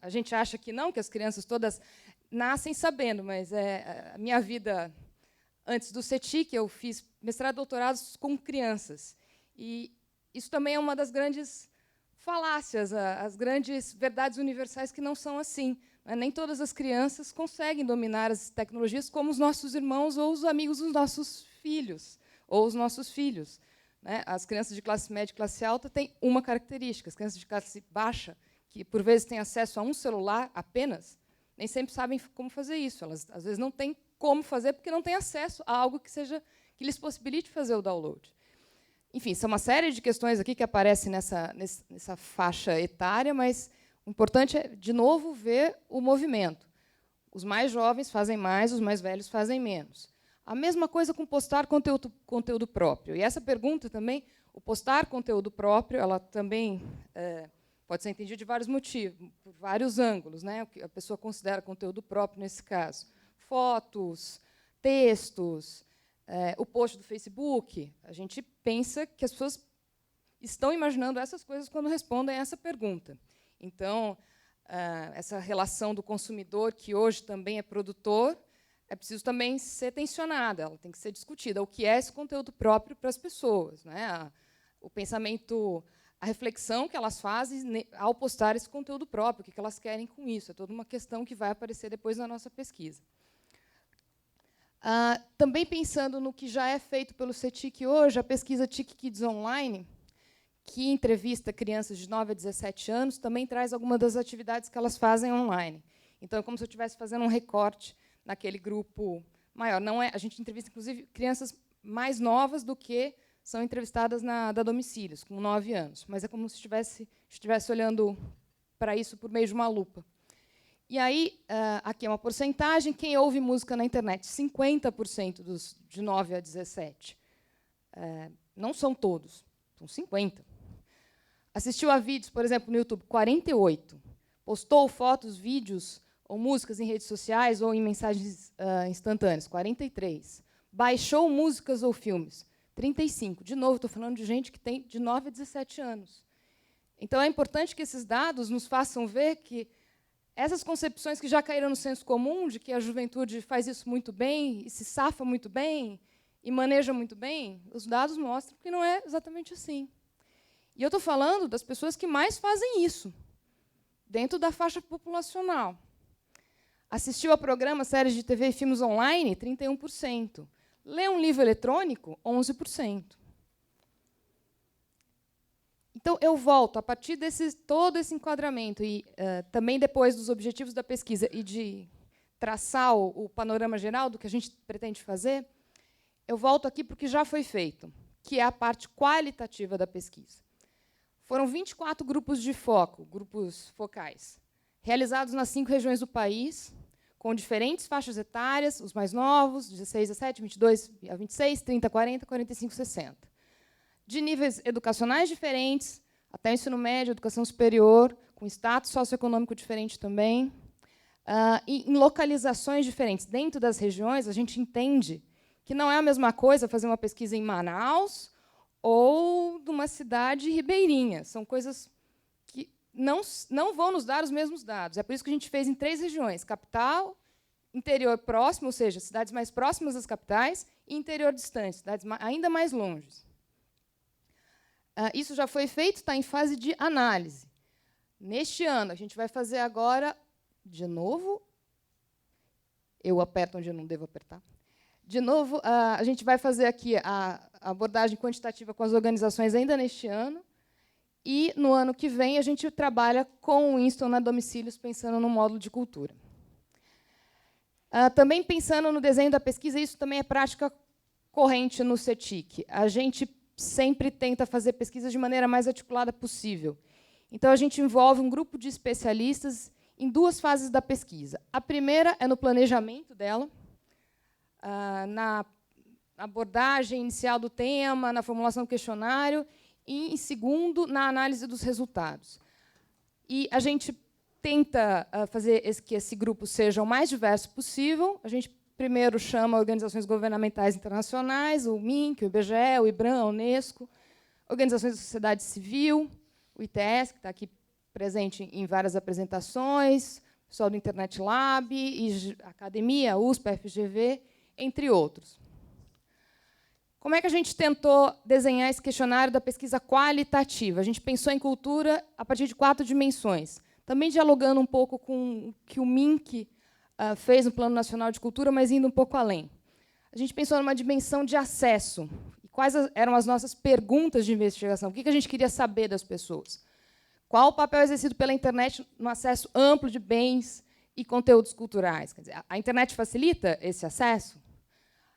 S2: A gente acha que não, que as crianças todas nascem sabendo, mas a minha vida antes do CETIC, eu fiz mestrado e doutorado com crianças. E isso também é uma das grandes falácias, as grandes verdades universais que não são assim. Nem todas as crianças conseguem dominar as tecnologias como os nossos irmãos ou os amigos dos nossos filhos, ou os nossos filhos. As crianças de classe média e classe alta têm uma característica. As crianças de classe baixa, que, por vezes, têm acesso a um celular apenas, nem sempre sabem como fazer isso. Elas, às vezes, não têm como fazer porque não têm acesso a algo que lhes possibilite fazer o download. Enfim, são uma série de questões aqui que aparecem nessa faixa etária, mas o importante é, de novo, ver o movimento. Os mais jovens fazem mais, os mais velhos fazem menos. A mesma coisa com postar conteúdo próprio. E essa pergunta também, o postar conteúdo próprio, ela também pode ser entendida de vários motivos, por vários ângulos, né? O que a pessoa considera conteúdo próprio nesse caso. Fotos, textos, o post do Facebook. A gente pensa que as pessoas estão imaginando essas coisas quando respondem a essa pergunta. Então, essa relação do consumidor, que hoje também é produtor, é preciso também ser tensionada, ela tem que ser discutida. O que é esse conteúdo próprio para as pessoas, né? O pensamento, a reflexão que elas fazem ao postar esse conteúdo próprio, o que elas querem com isso. É toda uma questão que vai aparecer depois na nossa pesquisa. Também pensando no que já é feito pelo CETIC hoje, a pesquisa TIC Kids Online, que entrevista crianças de 9 a 17 anos, também traz algumas das atividades que elas fazem online. Então, é como se eu estivesse fazendo um recorte naquele grupo maior. Não é, a gente entrevista, inclusive, crianças mais novas do que são entrevistadas da Domicílios, com 9 anos. Mas é como se estivesse olhando para isso por meio de uma lupa. E aí, aqui é uma porcentagem, quem ouve música na internet, 50% dos de 9 a 17. Não são todos, são 50. Assistiu a vídeos, por exemplo, no YouTube, 48. Postou fotos, vídeos ou músicas em redes sociais ou em mensagens instantâneas, 43. Baixou músicas ou filmes, 35. De novo, estou falando de gente que tem de 9 a 17 anos. Então, é importante que esses dados nos façam ver que essas concepções que já caíram no senso comum, de que a juventude faz isso muito bem, e se safa muito bem, e maneja muito bem, os dados mostram que não é exatamente assim. E eu estou falando das pessoas que mais fazem isso, dentro da faixa populacional. Assistiu a programas, séries de TV e filmes online, 31%. Lê um livro eletrônico, 11%. Então, eu volto, a partir de todo esse enquadramento, e também depois dos objetivos da pesquisa e de traçar o panorama geral do que a gente pretende fazer, eu volto aqui para o que já foi feito, que é a parte qualitativa da pesquisa. Foram 24 grupos de foco, grupos focais, realizados nas 5 regiões do país, com diferentes faixas etárias, os mais novos, 16 a 7, 22 a 26, 30 a 40, 45 a 60. De níveis educacionais diferentes, até o ensino médio, educação superior, com status socioeconômico diferente também, e em localizações diferentes. Dentro das regiões, a gente entende que não é a mesma coisa fazer uma pesquisa em Manaus ou numa cidade ribeirinha. São coisas que não vão nos dar os mesmos dados. É por isso que a gente fez em 3 regiões: capital, interior próximo, ou seja, cidades mais próximas das capitais, e interior distante, cidades ainda mais longes. Isso já foi feito, está em fase de análise. Neste ano, a gente vai fazer agora, de novo, eu aperto onde eu não devo apertar. De novo, a gente vai fazer aqui a abordagem quantitativa com as organizações ainda neste ano, e, no ano que vem, a gente trabalha com o Winston na Domicílios, pensando no módulo de cultura. Também pensando no desenho da pesquisa, isso também é prática corrente no CETIC. A gente sempre tenta fazer pesquisas de maneira mais articulada possível. Então, a gente envolve um grupo de especialistas em 2 fases da pesquisa. A primeira é no planejamento dela, na abordagem inicial do tema, na formulação do questionário, e, em segundo, na análise dos resultados. E a gente tenta fazer que esse grupo seja o mais diverso possível. A gente primeiro chama organizações governamentais internacionais, o MINC, o IBGE, o IBRAM, a Unesco, organizações da sociedade civil, o ITS, que está aqui presente em várias apresentações, o pessoal do Internet Lab, a academia, a USP, a FGV, entre outros. Como é que a gente tentou desenhar esse questionário da pesquisa qualitativa? A gente pensou em cultura a partir de 4 dimensões, também dialogando um pouco com o que o MINC fez no Plano Nacional de Cultura, mas indo um pouco além. A gente pensou numa dimensão de acesso. E quais eram as nossas perguntas de investigação? O que a gente queria saber das pessoas? Qual o papel exercido pela internet no acesso amplo de bens e conteúdos culturais? Quer dizer, a internet facilita esse acesso?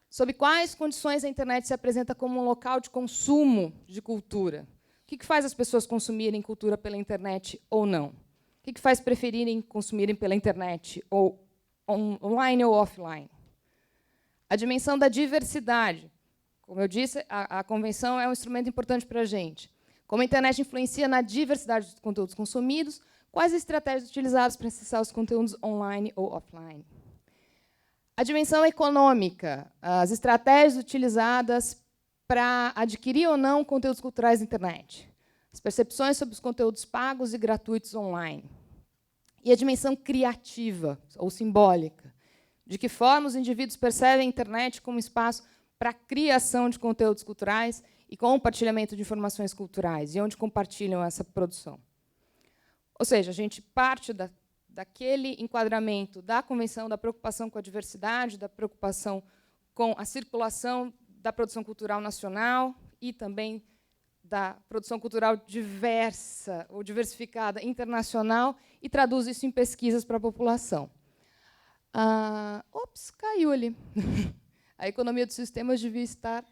S2: Sob quais condições a internet se apresenta como um local de consumo de cultura? O que faz as pessoas consumirem cultura pela internet ou não? O que faz preferirem consumirem pela internet, ou online ou offline? A dimensão da diversidade. Como eu disse, a convenção é um instrumento importante para a gente. Como a internet influencia na diversidade dos conteúdos consumidos, quais as estratégias utilizadas para acessar os conteúdos online ou offline? A dimensão econômica, as estratégias utilizadas para adquirir ou não conteúdos culturais na internet, as percepções sobre os conteúdos pagos e gratuitos online. E a dimensão criativa, ou simbólica, de que forma os indivíduos percebem a internet como um espaço para a criação de conteúdos culturais e compartilhamento de informações culturais, e onde compartilham essa produção. Ou seja, a gente parte daquele enquadramento da Convenção, da preocupação com a diversidade, da preocupação com a circulação da produção cultural nacional e também da produção cultural diversa ou diversificada internacional, e traduz isso em pesquisas para a população. Ops, caiu ali. A economia dos sistemas devia estar...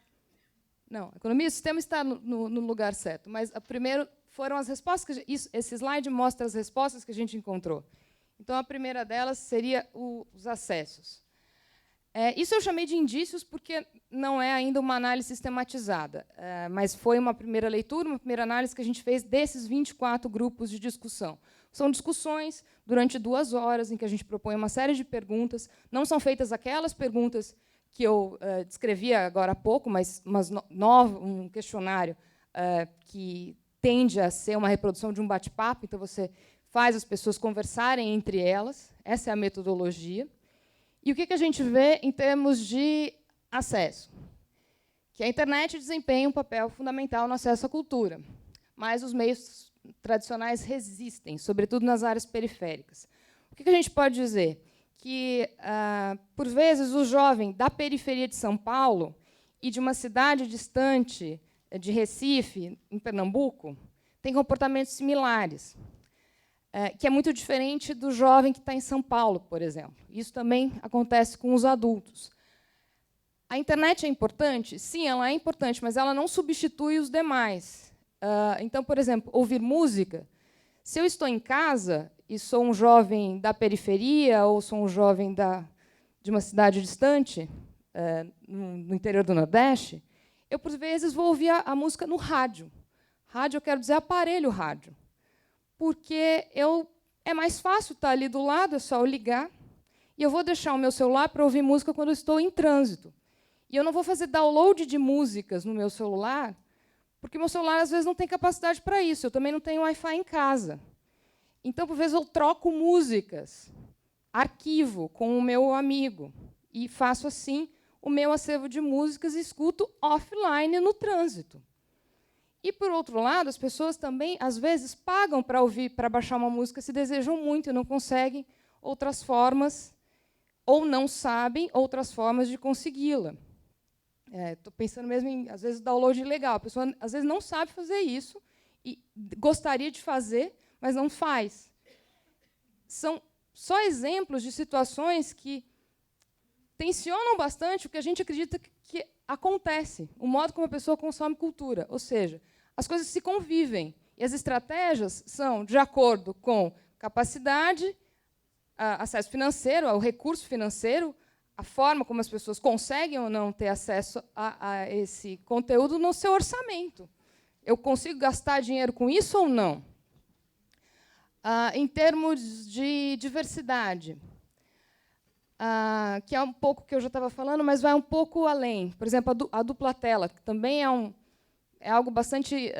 S2: Não, a economia do sistema está no lugar certo, mas primeiro foram as respostas. Esse slide mostra as respostas que a gente encontrou. Então, a primeira delas seria os acessos. Isso eu chamei de indícios porque não é ainda uma análise sistematizada, mas foi uma primeira leitura, uma primeira análise que a gente fez desses 24 grupos de discussão. São discussões durante 2 horas, em que a gente propõe uma série de perguntas. Não são feitas aquelas perguntas que eu descrevi agora há pouco, mas um questionário que tende a ser uma reprodução de um bate-papo, então você faz as pessoas conversarem entre elas, essa é a metodologia. E o que a gente vê em termos de acesso? Que a internet desempenha um papel fundamental no acesso à cultura, mas os meios tradicionais resistem, sobretudo nas áreas periféricas. O que a gente pode dizer? Que, por vezes, o jovem da periferia de São Paulo e de uma cidade distante de Recife, em Pernambuco, tem comportamentos similares, que é muito diferente do jovem que está em São Paulo, por exemplo. Isso também acontece com os adultos. A internet é importante? Sim, ela é importante, mas ela não substitui os demais. Então, por exemplo, ouvir música. Se eu estou em casa e sou um jovem da periferia ou sou um jovem de uma cidade distante, no interior do Nordeste, eu, por vezes, vou ouvir a música no rádio. Rádio, eu quero dizer aparelho rádio. Porque é mais fácil estar ali do lado, é só eu ligar, e eu vou deixar o meu celular para ouvir música quando eu estou em trânsito. E eu não vou fazer download de músicas no meu celular, porque meu celular, às vezes, não tem capacidade para isso. Eu também não tenho Wi-Fi em casa. Então, por vezes, eu troco músicas, arquivo com o meu amigo, e faço, assim, o meu acervo de músicas e escuto offline no trânsito. E, por outro lado, as pessoas também, às vezes, pagam para ouvir, para baixar uma música, se desejam muito e não conseguem outras formas, ou não sabem outras formas de consegui-la. Estou pensando mesmo em, às vezes, download ilegal. A pessoa, às vezes, não sabe fazer isso e gostaria de fazer, mas não faz. São só exemplos de situações que tensionam bastante o que a gente acredita que acontece, o modo como a pessoa consome cultura. Ou seja, as coisas se convivem, e as estratégias são de acordo com capacidade, acesso financeiro, o recurso financeiro, a forma como as pessoas conseguem ou não ter acesso a esse conteúdo no seu orçamento. Eu consigo gastar dinheiro com isso ou não? Em termos de diversidade, que é um pouco que eu já estava falando, mas vai um pouco além. Por exemplo, a dupla tela, que também é algo bastante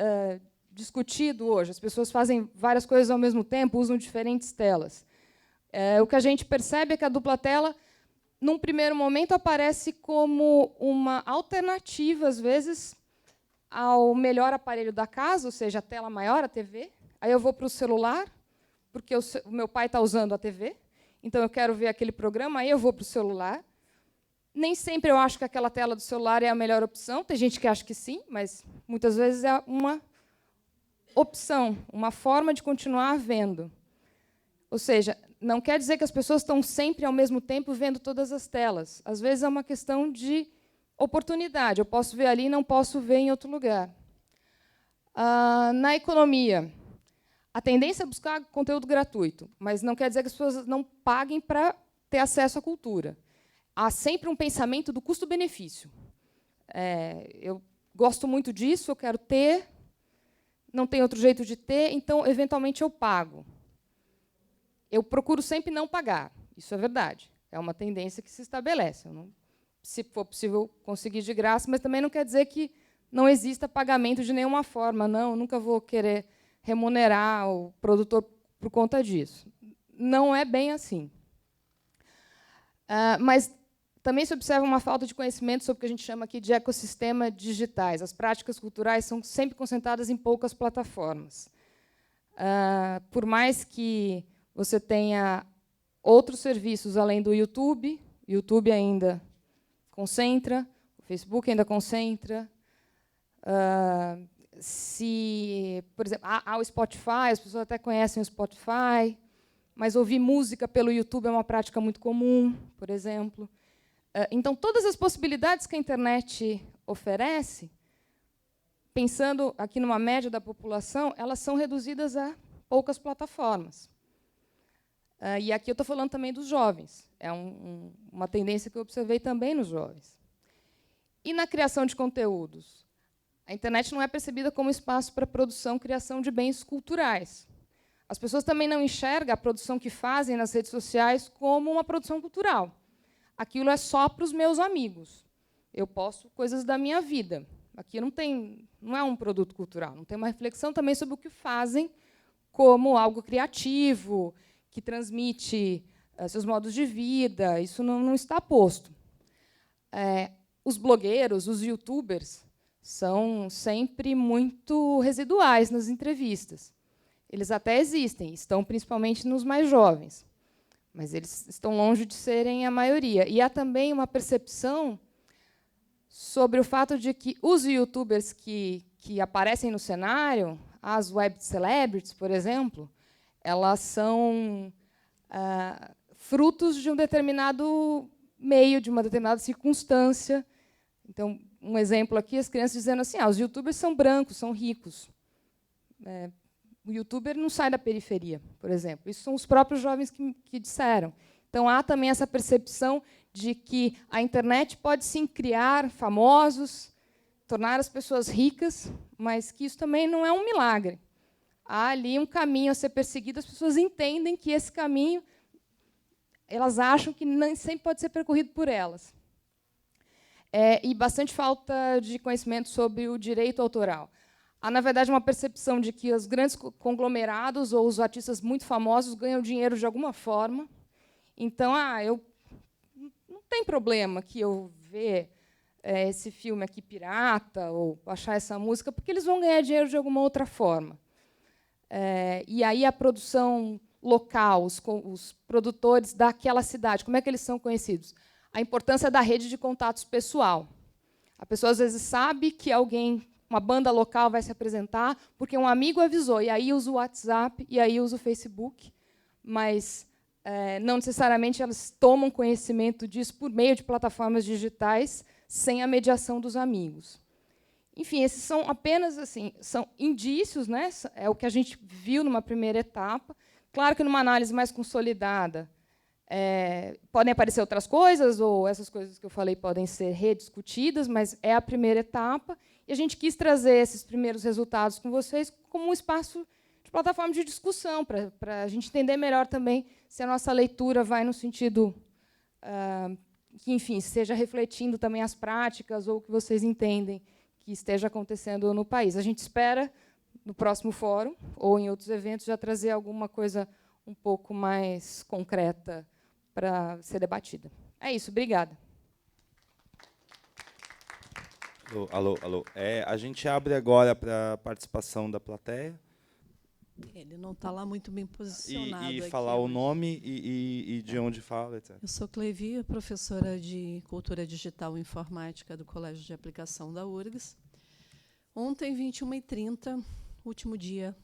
S2: discutido hoje. As pessoas fazem várias coisas ao mesmo tempo, usam diferentes telas. O que a gente percebe é que a dupla tela, num primeiro momento, aparece como uma alternativa, às vezes, ao melhor aparelho da casa, ou seja, a tela maior, a TV. Aí eu vou para o celular, porque o meu pai está usando a TV, então eu quero ver aquele programa, aí eu vou para o celular. Nem sempre eu acho que aquela tela do celular é a melhor opção, tem gente que acha que sim, mas muitas vezes é opção, uma forma de continuar vendo. Ou seja, não quer dizer que as pessoas estão sempre, ao mesmo tempo, vendo todas as telas. Às vezes é uma questão de oportunidade. Eu posso ver ali e não posso ver em outro lugar. Na economia, a tendência é buscar conteúdo gratuito, mas não quer dizer que as pessoas não paguem para ter acesso à cultura. Há sempre um pensamento do custo-benefício. Eu gosto muito disso, eu quero ter, não tem outro jeito de ter, então, eventualmente, eu pago. Eu procuro sempre não pagar, isso é verdade. É uma tendência que se estabelece. Se for possível conseguir de graça, mas também não quer dizer que não exista pagamento de nenhuma forma. Não, eu nunca vou querer remunerar o produtor por conta disso. Não é bem assim. Mas também se observa uma falta de conhecimento sobre o que a gente chama aqui de ecossistema digitais. As práticas culturais são sempre concentradas em poucas plataformas. Por mais que você tenha outros serviços além do YouTube, o YouTube ainda concentra, o Facebook ainda concentra. Por exemplo, há o Spotify, as pessoas até conhecem o Spotify, mas ouvir música pelo YouTube é uma prática muito comum, por exemplo. Então, todas as possibilidades que a internet oferece, pensando aqui numa média da população, elas são reduzidas a poucas plataformas. E aqui eu estou falando também dos jovens. É uma tendência que eu observei também nos jovens. E na criação de conteúdos? A internet não é percebida como espaço para produção e criação de bens culturais. As pessoas também não enxergam a produção que fazem nas redes sociais como uma produção cultural. Aquilo é só para os meus amigos. Eu posto coisas da minha vida. Aqui não é um produto cultural. Não tem uma reflexão também sobre o que fazem como algo criativo, que transmite seus modos de vida. Isso não está posto. Os blogueiros, os youtubers, são sempre muito residuais nas entrevistas. Eles até existem, estão principalmente nos mais jovens, mas eles estão longe de serem a maioria. E há também uma percepção sobre o fato de que os youtubers que aparecem no cenário, as web celebrities, por exemplo, elas são frutos de um determinado meio, de uma determinada circunstância. Então, um exemplo aqui, as crianças dizendo assim, os youtubers são brancos, são ricos. O youtuber não sai da periferia, por exemplo. Isso são os próprios jovens que disseram. Então, há também essa percepção de que a internet pode, sim, criar famosos, tornar as pessoas ricas, mas que isso também não é um milagre. Há ali um caminho a ser perseguido, as pessoas entendem que esse caminho, elas acham que nem sempre pode ser percorrido por elas. E bastante falta de conhecimento sobre o direito autoral. Há, na verdade, uma percepção de que os grandes conglomerados ou os artistas muito famosos ganham dinheiro de alguma forma. Então, não tem problema que eu ver esse filme aqui pirata ou baixar essa música, porque eles vão ganhar dinheiro de alguma outra forma. E aí a produção local, os produtores daquela cidade, como é que eles são conhecidos? A importância da rede de contatos pessoal. A pessoa, às vezes, sabe que uma banda local vai se apresentar, porque um amigo avisou, e aí usa o WhatsApp, e aí usa o Facebook, mas não necessariamente elas tomam conhecimento disso por meio de plataformas digitais, sem a mediação dos amigos. Enfim, esses são apenas são indícios, né? É o que a gente viu numa primeira etapa. Claro que, numa análise mais consolidada, podem aparecer outras coisas, ou essas coisas que eu falei podem ser rediscutidas, mas é a primeira etapa. E a gente quis trazer esses primeiros resultados com vocês como um espaço de plataforma de discussão, para a gente entender melhor também se a nossa leitura vai no sentido que, enfim, esteja refletindo também as práticas ou o que vocês entendem que esteja acontecendo no país. A gente espera, no próximo fórum ou em outros eventos, já trazer alguma coisa um pouco mais concreta para ser debatida. É isso, obrigada.
S1: Alô. A gente abre agora para a participação da plateia.
S3: Ele não está lá muito bem posicionado.
S1: E
S3: aqui
S1: falar o
S3: hoje.
S1: nome e de onde fala, etc.
S3: Eu sou Clevi, professora de Cultura Digital e Informática do Colégio de Aplicação da URGS. Ontem, 21h30, último dia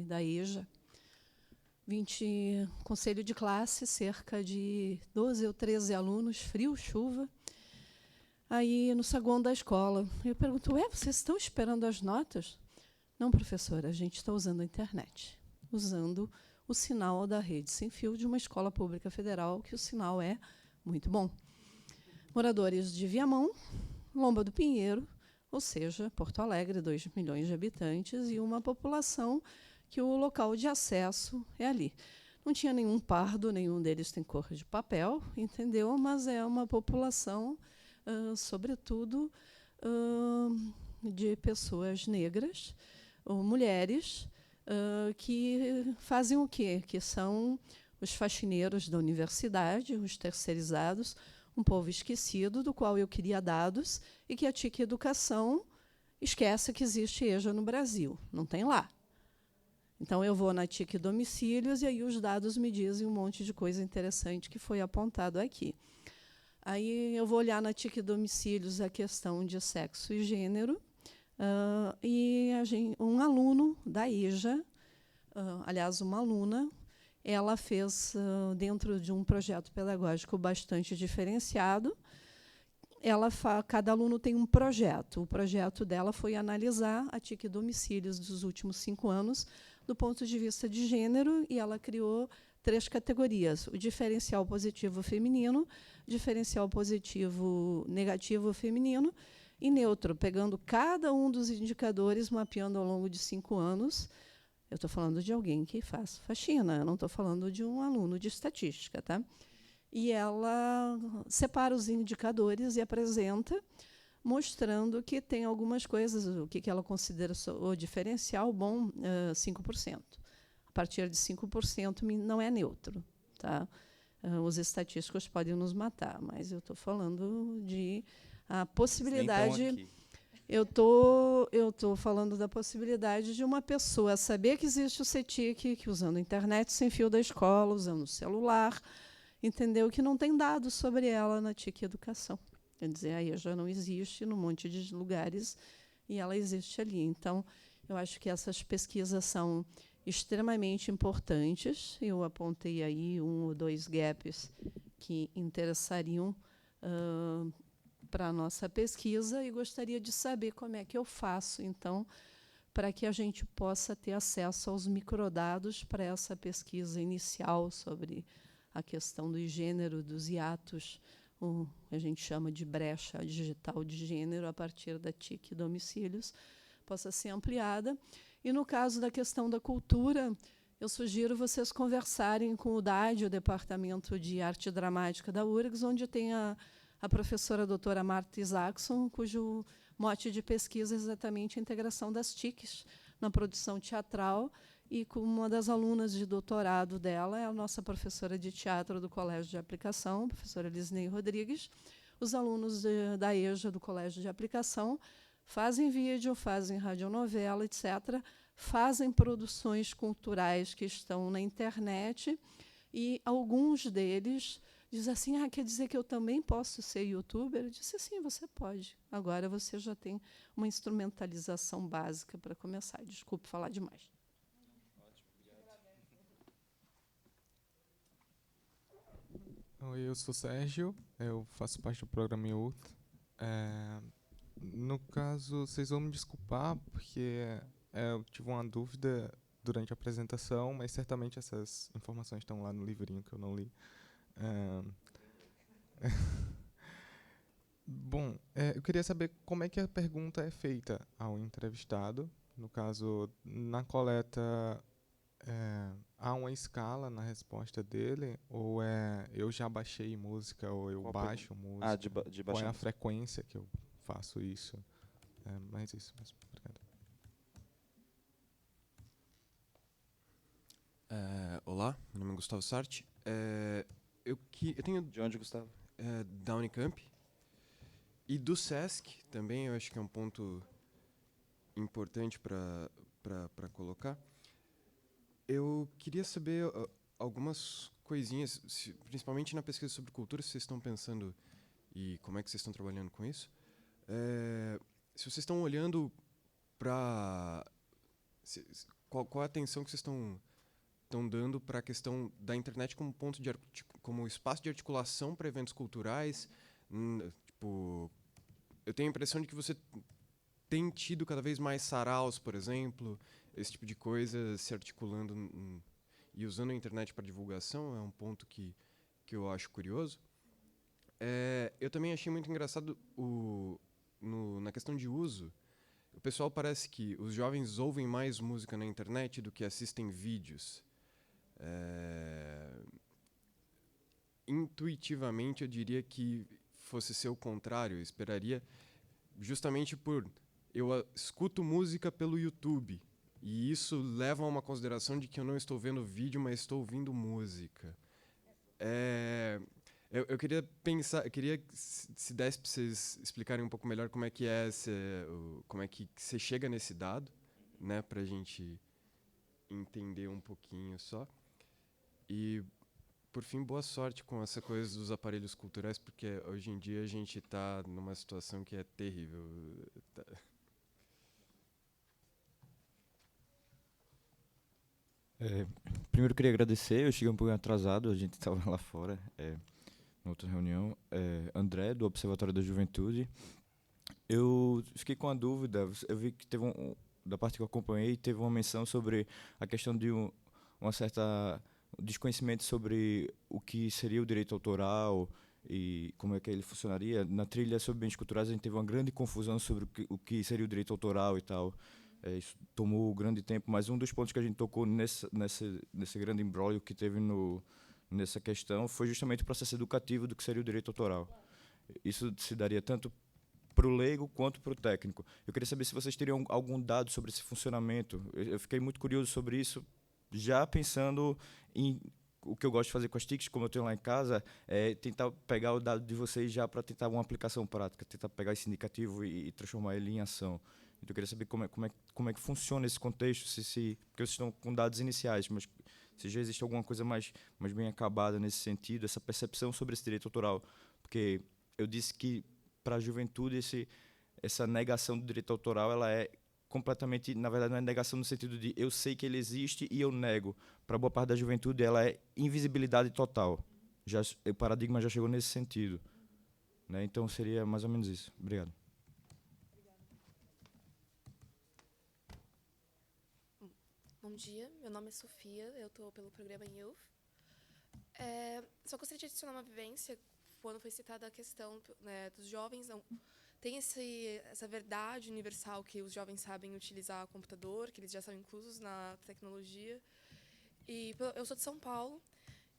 S3: da EJA, conselho de classe, cerca de 12 ou 13 alunos, frio, chuva, aí no saguão da escola. Eu pergunto, vocês estão esperando as notas? Não, professora, a gente está usando a internet, usando o sinal da rede sem fio de uma escola pública federal, que o sinal é muito bom. Moradores de Viamão, Lomba do Pinheiro, ou seja, Porto Alegre, 2 milhões de habitantes, e uma população que o local de acesso é ali. Não tinha nenhum pardo, nenhum deles tem cor de papel, entendeu? Mas é uma população, sobretudo, de pessoas negras, ou mulheres, que fazem o quê? Que são os faxineiros da universidade, os terceirizados, um povo esquecido, do qual eu queria dados, e que a TIC Educação esquece que existe EJA no Brasil. Não tem lá. Então, eu vou na TIC Domicílios e aí os dados me dizem um monte de coisa interessante que foi apontado aqui. Aí eu vou olhar na TIC Domicílios a questão de sexo e gênero, e um aluno da EJA, aliás, uma aluna, ela fez, dentro de um projeto pedagógico bastante diferenciado, cada aluno tem um projeto. O projeto dela foi analisar a TIC Domicílios dos últimos 5 anos, do ponto de vista de gênero, e ela criou 3 categorias: o diferencial positivo feminino, diferencial positivo negativo feminino e neutro, pegando cada um dos indicadores, mapeando ao longo de 5 anos. Eu estou falando de alguém que faz faxina, eu não estou falando de um aluno de estatística. Tá? E ela separa os indicadores e apresenta, mostrando que tem algumas coisas, o que ela considera o diferencial bom, 5%. A partir de 5% não é neutro. Tá? Os estatísticos podem nos matar, mas eu estou falando de a possibilidade... Eu estou falando da possibilidade de uma pessoa saber que existe o CETIC, que usando a internet sem fio da escola, usando o celular, entendeu? Que não tem dados sobre ela na TIC Educação. Quer dizer, aí já não existe num monte de lugares e ela existe ali. Então, eu acho que essas pesquisas são extremamente importantes. Eu apontei aí 1 ou 2 gaps que interessariam para a nossa pesquisa e gostaria de saber como é que eu faço, então, para que a gente possa ter acesso aos microdados para essa pesquisa inicial sobre a questão do gênero, dos hiatos, a gente chama de brecha digital de gênero, a partir da TIC Domicílios, possa ser ampliada. E, no caso da questão da cultura, eu sugiro vocês conversarem com o DAD, o Departamento de Arte Dramática da URGS, onde tem a professora doutora Marta Isaacson, cujo mote de pesquisa é exatamente a integração das TICs na produção teatral, e com uma das alunas de doutorado dela é a nossa professora de teatro do Colégio de Aplicação, a professora Lisnei Rodrigues. Os alunos da EJA do Colégio de Aplicação fazem vídeo, fazem radionovela, etc., fazem produções culturais que estão na internet, e alguns deles dizem assim, quer dizer que eu também posso ser youtuber? Eu disse, sim, você pode. Agora você já tem uma instrumentalização básica para começar. Desculpe falar demais.
S4: Oi, eu sou Sérgio, eu faço parte do programa Youth. No caso, vocês vão me desculpar, porque eu tive uma dúvida durante a apresentação, mas certamente essas informações estão lá no livrinho que eu não li. Bom, eu queria saber como é que a pergunta é feita ao entrevistado. No caso, na coleta, há uma escala na resposta dele, ou eu já baixei música, ou eu baixo música?
S1: De
S4: qual é
S1: baixar
S4: a frequência que eu faço isso? Mas isso mesmo. Obrigado.
S5: Olá, meu nome é Gustavo Sarti. Eu tenho
S1: De onde, Gustavo?
S5: da Unicamp e do SESC também, eu acho que é um ponto importante para colocar. Eu queria saber algumas coisinhas, principalmente na pesquisa sobre cultura, se vocês estão pensando e como é que vocês estão trabalhando com isso. Se vocês estão olhando para qual a atenção que vocês estão dando para a questão da internet como ponto como espaço de articulação para eventos culturais? Tipo, eu tenho a impressão de que você tem tido cada vez mais saraus, por exemplo, esse tipo de coisa se articulando e usando a internet para divulgação. É um ponto que eu acho curioso. Eu também achei muito engraçado na questão de uso. O pessoal parece que os jovens ouvem mais música na internet do que assistem vídeos. Intuitivamente, eu diria que fosse ser o contrário. Eu esperaria, justamente eu escuto música pelo YouTube. E isso leva a uma consideração de que eu não estou vendo vídeo, mas estou ouvindo música. Eu queria se desse para vocês explicarem um pouco melhor como é que como é que você chega nesse dado, né, para a gente entender um pouquinho só. E, por fim, boa sorte com essa coisa dos aparelhos culturais, porque hoje em dia a gente está numa situação que é terrível.
S6: Primeiro eu queria agradecer, eu cheguei um pouco atrasado, a gente estava lá fora, em outra reunião. André, do Observatório da Juventude. Eu fiquei com a dúvida, eu vi que da parte que eu acompanhei, teve uma menção sobre a questão de uma certa desconhecimento sobre o que seria o direito autoral e como é que ele funcionaria. Na trilha sobre bens culturais a gente teve uma grande confusão sobre o que seria o direito autoral e tal. Isso tomou grande tempo, mas um dos pontos que a gente tocou nesse grande imbróglio que teve nessa questão foi justamente o processo educativo do que seria o direito autoral. Isso se daria tanto para o leigo quanto para o técnico. Eu queria saber se vocês teriam algum dado sobre esse funcionamento. Eu fiquei muito curioso sobre isso, já pensando em o que eu gosto de fazer com as TICs, como eu tenho lá em casa, é tentar pegar o dado de vocês já para tentar uma aplicação prática, tentar pegar esse indicativo e transformar ele em ação. Então eu queria saber como é que funciona esse contexto, porque vocês estão com dados iniciais, mas se já existe alguma coisa mais bem acabada nesse sentido, essa percepção sobre esse direito autoral. Porque eu disse que, para a juventude, essa negação do direito autoral ela é completamente, na verdade, não é negação no sentido de eu sei que ele existe e eu nego. Para boa parte da juventude, ela é invisibilidade total. O paradigma já chegou nesse sentido, né? Então, seria mais ou menos isso. Obrigado.
S7: Bom dia, meu nome é Sofia, eu estou pelo programa Youth. Só gostaria de adicionar uma vivência, quando foi citada a questão, né, dos jovens. Tem essa verdade universal que os jovens sabem utilizar o computador, que eles já são inclusos na tecnologia. E eu sou de São Paulo,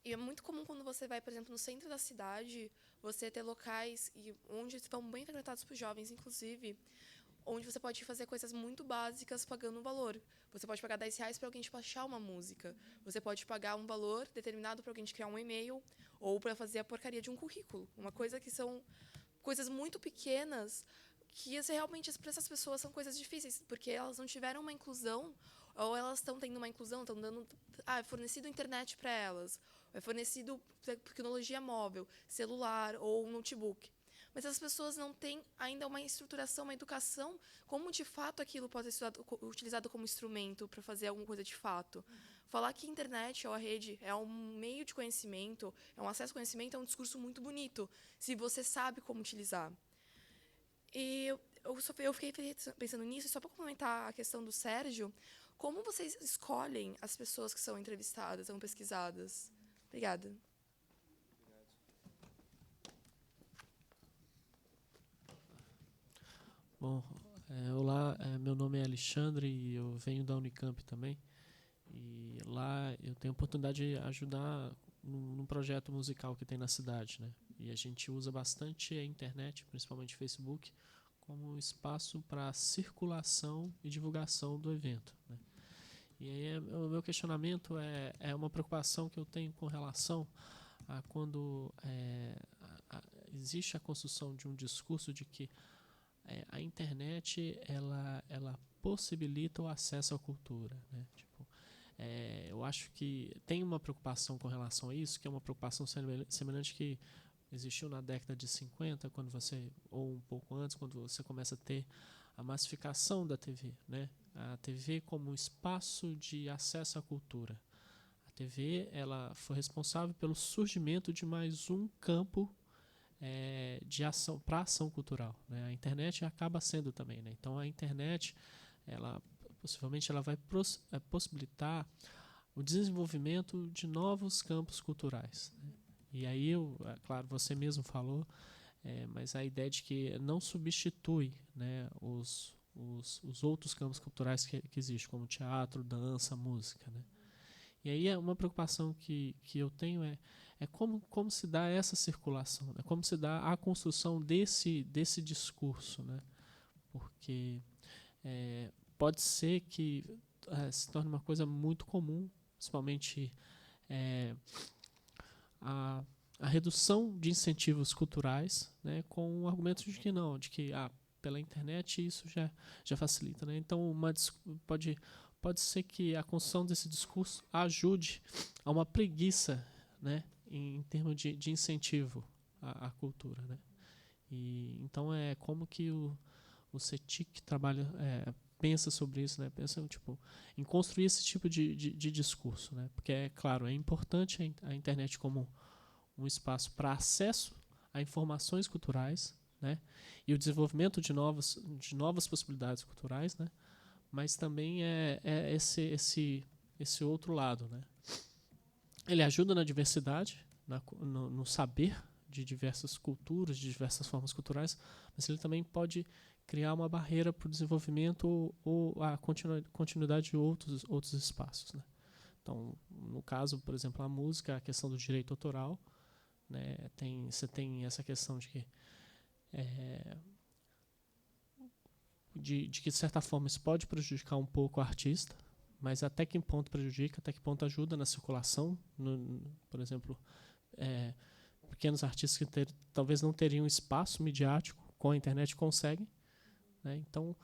S7: e é muito comum quando você vai, por exemplo, no centro da cidade, você ter locais onde estão bem frequentados por jovens, inclusive, onde você pode fazer coisas muito básicas pagando um valor. Você pode pagar R$10 para alguém te baixar uma música. Você pode pagar um valor determinado para alguém te criar um e-mail ou para fazer a porcaria de um currículo. Uma coisa que são coisas muito pequenas que realmente para essas pessoas são coisas difíceis, porque elas não tiveram uma inclusão, ou elas estão tendo uma inclusão, estão dando... é fornecido internet para elas, é fornecido tecnologia móvel, celular ou notebook. Mas as pessoas não têm ainda uma estruturação, uma educação, como de fato aquilo pode ser utilizado como instrumento para fazer alguma coisa de fato. Falar que a internet ou a rede é um meio de conhecimento, é um acesso ao conhecimento, é um discurso muito bonito, se você sabe como utilizar. E eu fiquei pensando nisso, só para complementar a questão do Sérgio, como vocês escolhem as pessoas que são entrevistadas, são pesquisadas? Obrigada.
S8: Bom, olá, meu nome é Alexandre e eu venho da Unicamp também. E lá eu tenho a oportunidade de ajudar num projeto musical que tem na cidade, né? E a gente usa bastante a internet, principalmente o Facebook, como espaço para circulação e divulgação do evento, né? E aí o meu questionamento é uma preocupação que eu tenho com relação a quando existe a construção de um discurso de que a internet ela possibilita o acesso à cultura, né? Tipo, eu acho que tem uma preocupação com relação a isso, que é uma preocupação semelhante que existiu na década de 50, quando ou um pouco antes, quando você começa a ter a massificação da TV, né? a TV como espaço de acesso à cultura. A TV ela foi responsável pelo surgimento de mais um campo de ação para ação cultural, né? A internet acaba sendo também, né? Então a internet, ela possivelmente ela vai possibilitar o desenvolvimento de novos campos culturais, né? E aí, claro, você mesmo falou, mas a ideia de que não substitui, né, os outros campos culturais que existem, como teatro, dança, música, né? E aí uma preocupação que eu tenho é como se dá essa circulação, né? Como se dá a construção desse discurso, né? Porque pode ser que se torne uma coisa muito comum, principalmente a redução de incentivos culturais, né, com o argumento de que não, de que pela internet isso já facilita, né? Então pode ser que a construção desse discurso ajude a uma preguiça, né, em termos de incentivo à cultura, né? E então como que o CETIC trabalha, pensa sobre isso, né? Pensa em construir esse tipo de discurso, né? Porque claro, é importante a internet como um espaço para acesso a informações culturais, né? E o desenvolvimento de novas possibilidades culturais, né? Mas também esse outro lado, né? Ele ajuda na diversidade, no saber de diversas culturas, de diversas formas culturais, mas ele também pode criar uma barreira para o desenvolvimento ou a continuidade de outros espaços, né? Então, no caso, por exemplo, a música, a questão do direito autoral, né? Você tem essa questão de que de certa forma isso pode prejudicar um pouco o artista, mas até que ponto prejudica, até que ponto ajuda na circulação, por exemplo, pequenos artistas que talvez não teriam espaço midiático, com a internet conseguem, né? Então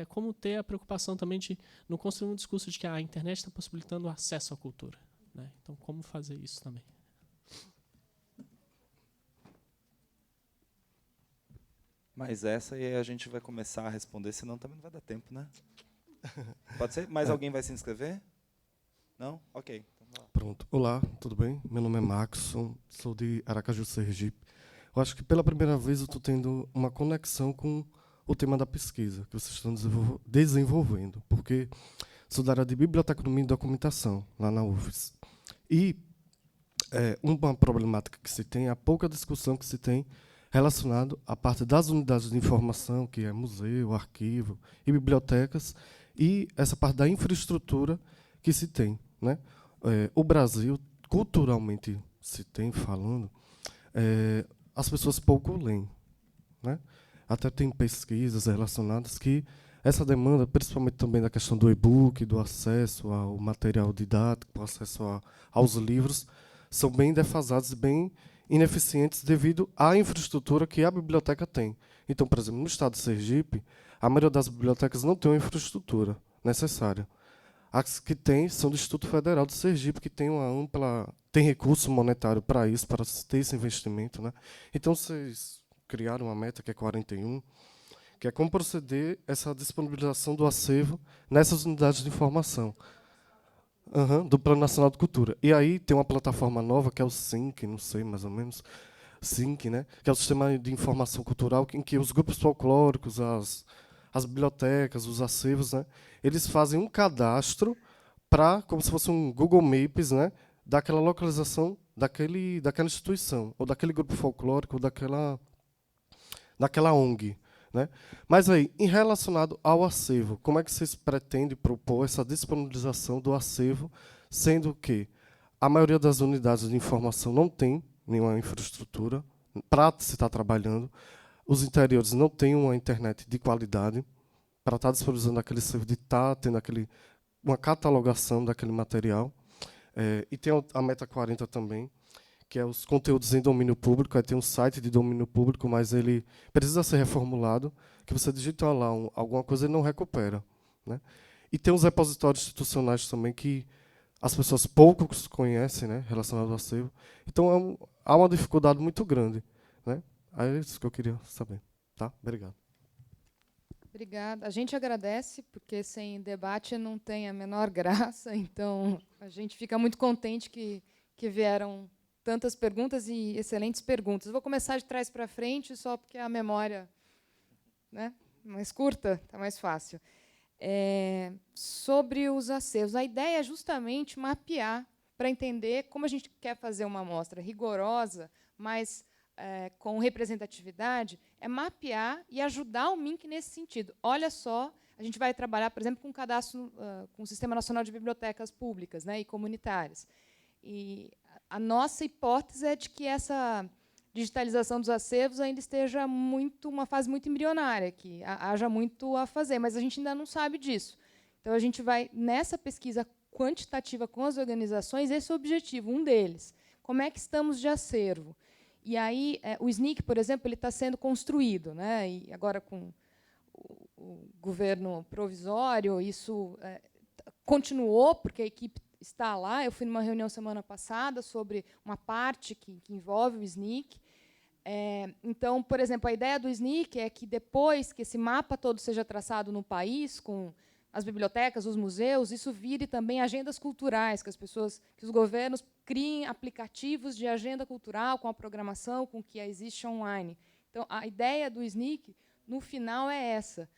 S8: como ter a preocupação também de não construir um discurso de que a internet está possibilitando o acesso à cultura, né? Então como fazer isso também?
S1: Mas essa aí a gente vai começar a responder, senão também não vai dar tempo, né? Pode ser? Mais alguém vai se inscrever? Não? Ok. Então vai lá.
S9: Pronto. Olá, tudo bem? Meu nome é Maxson, sou de Aracaju, Sergipe. Eu acho que pela primeira vez eu estou tendo uma conexão com o tema da pesquisa que vocês estão desenvolvendo, porque sou da área de biblioteconomia e documentação, lá na UFES. E uma problemática que se tem, a pouca discussão que se tem relacionado à parte das unidades de informação, que é museu, arquivo e bibliotecas, e essa parte da infraestrutura que se tem, né? O Brasil, culturalmente se tem falando, as pessoas pouco leem, né? Até tem pesquisas relacionadas que essa demanda, principalmente também da questão do e-book, do acesso ao material didático, o acesso aos livros, são bem defasados e bem ineficientes devido à infraestrutura que a biblioteca tem. Então, por exemplo, no estado de Sergipe, a maioria das bibliotecas não tem uma infraestrutura necessária. As que tem são do Instituto Federal de Sergipe, que tem tem recurso monetário para isso, para ter esse investimento, né? Então, vocês criaram uma meta, que é 41, que é como proceder essa disponibilização do acervo nessas unidades de informação. Do Plano Nacional de Cultura. E aí tem uma plataforma nova, que é o SINC, não sei, mais ou menos, SINC, né? Que é o Sistema de Informação Cultural, em que os grupos folclóricos, as bibliotecas, os acervos, né? Eles fazem um cadastro como se fosse um Google Maps, né? Daquela localização daquela instituição, ou daquele grupo folclórico, ou daquela ONG. Né? Mas aí, em relacionado ao acervo, como é que vocês pretendem propor essa disponibilização do acervo, sendo que a maioria das unidades de informação não tem nenhuma infraestrutura para se estar trabalhando, os interiores não têm uma internet de qualidade para estar disponibilizando aquele acervo, de estar tendo uma catalogação daquele material. E tem a Meta 40 também, que é os conteúdos em domínio público. Aí tem um site de domínio público, mas ele precisa ser reformulado, que você digita lá alguma coisa e não recupera, né? E tem os repositórios institucionais também, que as pessoas pouco conhecem, né, relacionado ao acervo. Então, há uma dificuldade, muito grande, né? É isso que eu queria saber. Tá? Obrigado.
S2: Obrigada. A gente agradece, porque sem debate não tem a menor graça, então a gente fica muito contente que vieram tantas perguntas e excelentes perguntas. Eu vou começar de trás para frente, só porque a memória, né, mais curta, está mais fácil. Sobre os acervos, a ideia é justamente mapear para entender como a gente quer fazer uma amostra rigorosa, mas com representatividade, é mapear e ajudar o MINC nesse sentido. Olha só, a gente vai trabalhar, por exemplo, com o cadastro, com o Sistema Nacional de Bibliotecas Públicas, né, e comunitárias. E a nossa hipótese é de que essa digitalização dos acervos ainda esteja uma fase muito embrionária, que haja muito a fazer, mas a gente ainda não sabe disso. Então, a gente vai, nessa pesquisa quantitativa com as organizações, esse é o objetivo, um deles. Como é que estamos de acervo? E aí, o SNIC, por exemplo, ele está sendo construído, né? E agora, com o governo provisório, isso continuou, porque a equipe está lá. Eu fui numa reunião semana passada sobre uma parte que envolve o SNIC. Então, por exemplo, a ideia do SNIC é que, depois que esse mapa todo seja traçado no país, com as bibliotecas, os museus, isso vire também agendas culturais, que os governos criem aplicativos de agenda cultural com a programação, com o que existe online. Então, a ideia do SNIC, no final, é essa.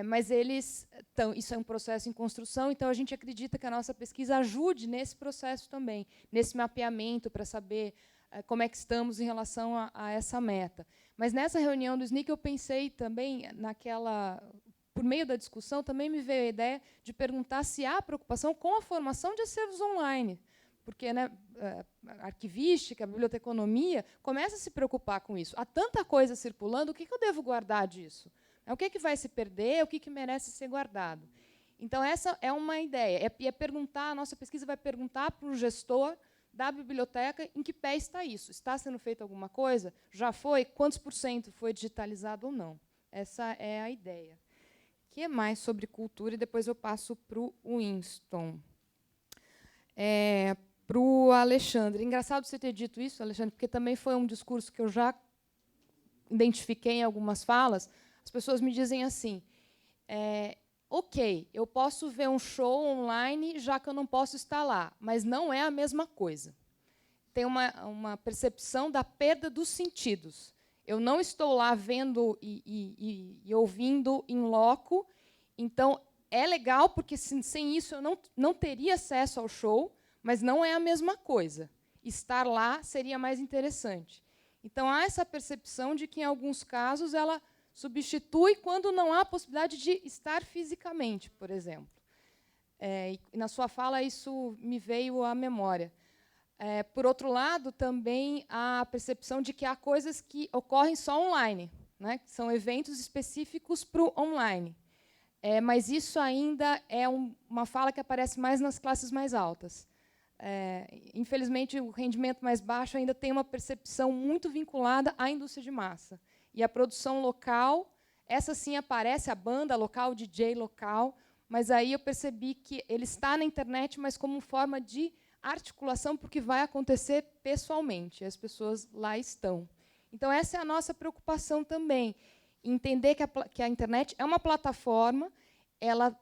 S2: Mas isso é um processo em construção, então a gente acredita que a nossa pesquisa ajude nesse processo também, nesse mapeamento, para saber como é que estamos em relação a essa meta. Mas, nessa reunião do SNIC, eu pensei também por meio da discussão, também me veio a ideia de perguntar se há preocupação com a formação de acervos online, porque, né, a arquivística, a biblioteconomia, começa a se preocupar com isso. Há tanta coisa circulando, o que eu devo guardar disso? O que vai se perder, o que merece ser guardado? Então, essa é uma ideia. A nossa pesquisa vai perguntar para o gestor da biblioteca em que pé está isso. Está sendo feita alguma coisa? Já foi? Quantos % foi digitalizado ou não? Essa é a ideia. O que é mais sobre cultura? E depois eu passo para o Winston. Para o Alexandre. Engraçado você ter dito isso, Alexandre, porque também foi um discurso que eu já identifiquei em algumas falas. As pessoas me dizem assim, ok, eu posso ver um show online, já que eu não posso estar lá, mas não é a mesma coisa. Tem uma percepção da perda dos sentidos. Eu não estou lá vendo e ouvindo em loco, então é legal, porque sem isso eu não teria acesso ao show, mas não é a mesma coisa. Estar lá seria mais interessante. Então, há essa percepção de que, em alguns casos, ela substitui quando não há possibilidade de estar fisicamente, por exemplo. E na sua fala, isso me veio à memória. Por outro lado, também há a percepção de que há coisas que ocorrem só online, né, que são eventos específicos para o online. Mas isso ainda é uma fala que aparece mais nas classes mais altas. Infelizmente, o rendimento mais baixo ainda tem uma percepção muito vinculada à indústria de massa. E a produção local, essa sim aparece, a banda local, o DJ local, mas aí eu percebi que ele está na internet, mas como forma de articulação, porque vai acontecer pessoalmente, as pessoas lá estão. Então, essa é a nossa preocupação também, entender que a internet é uma plataforma, ela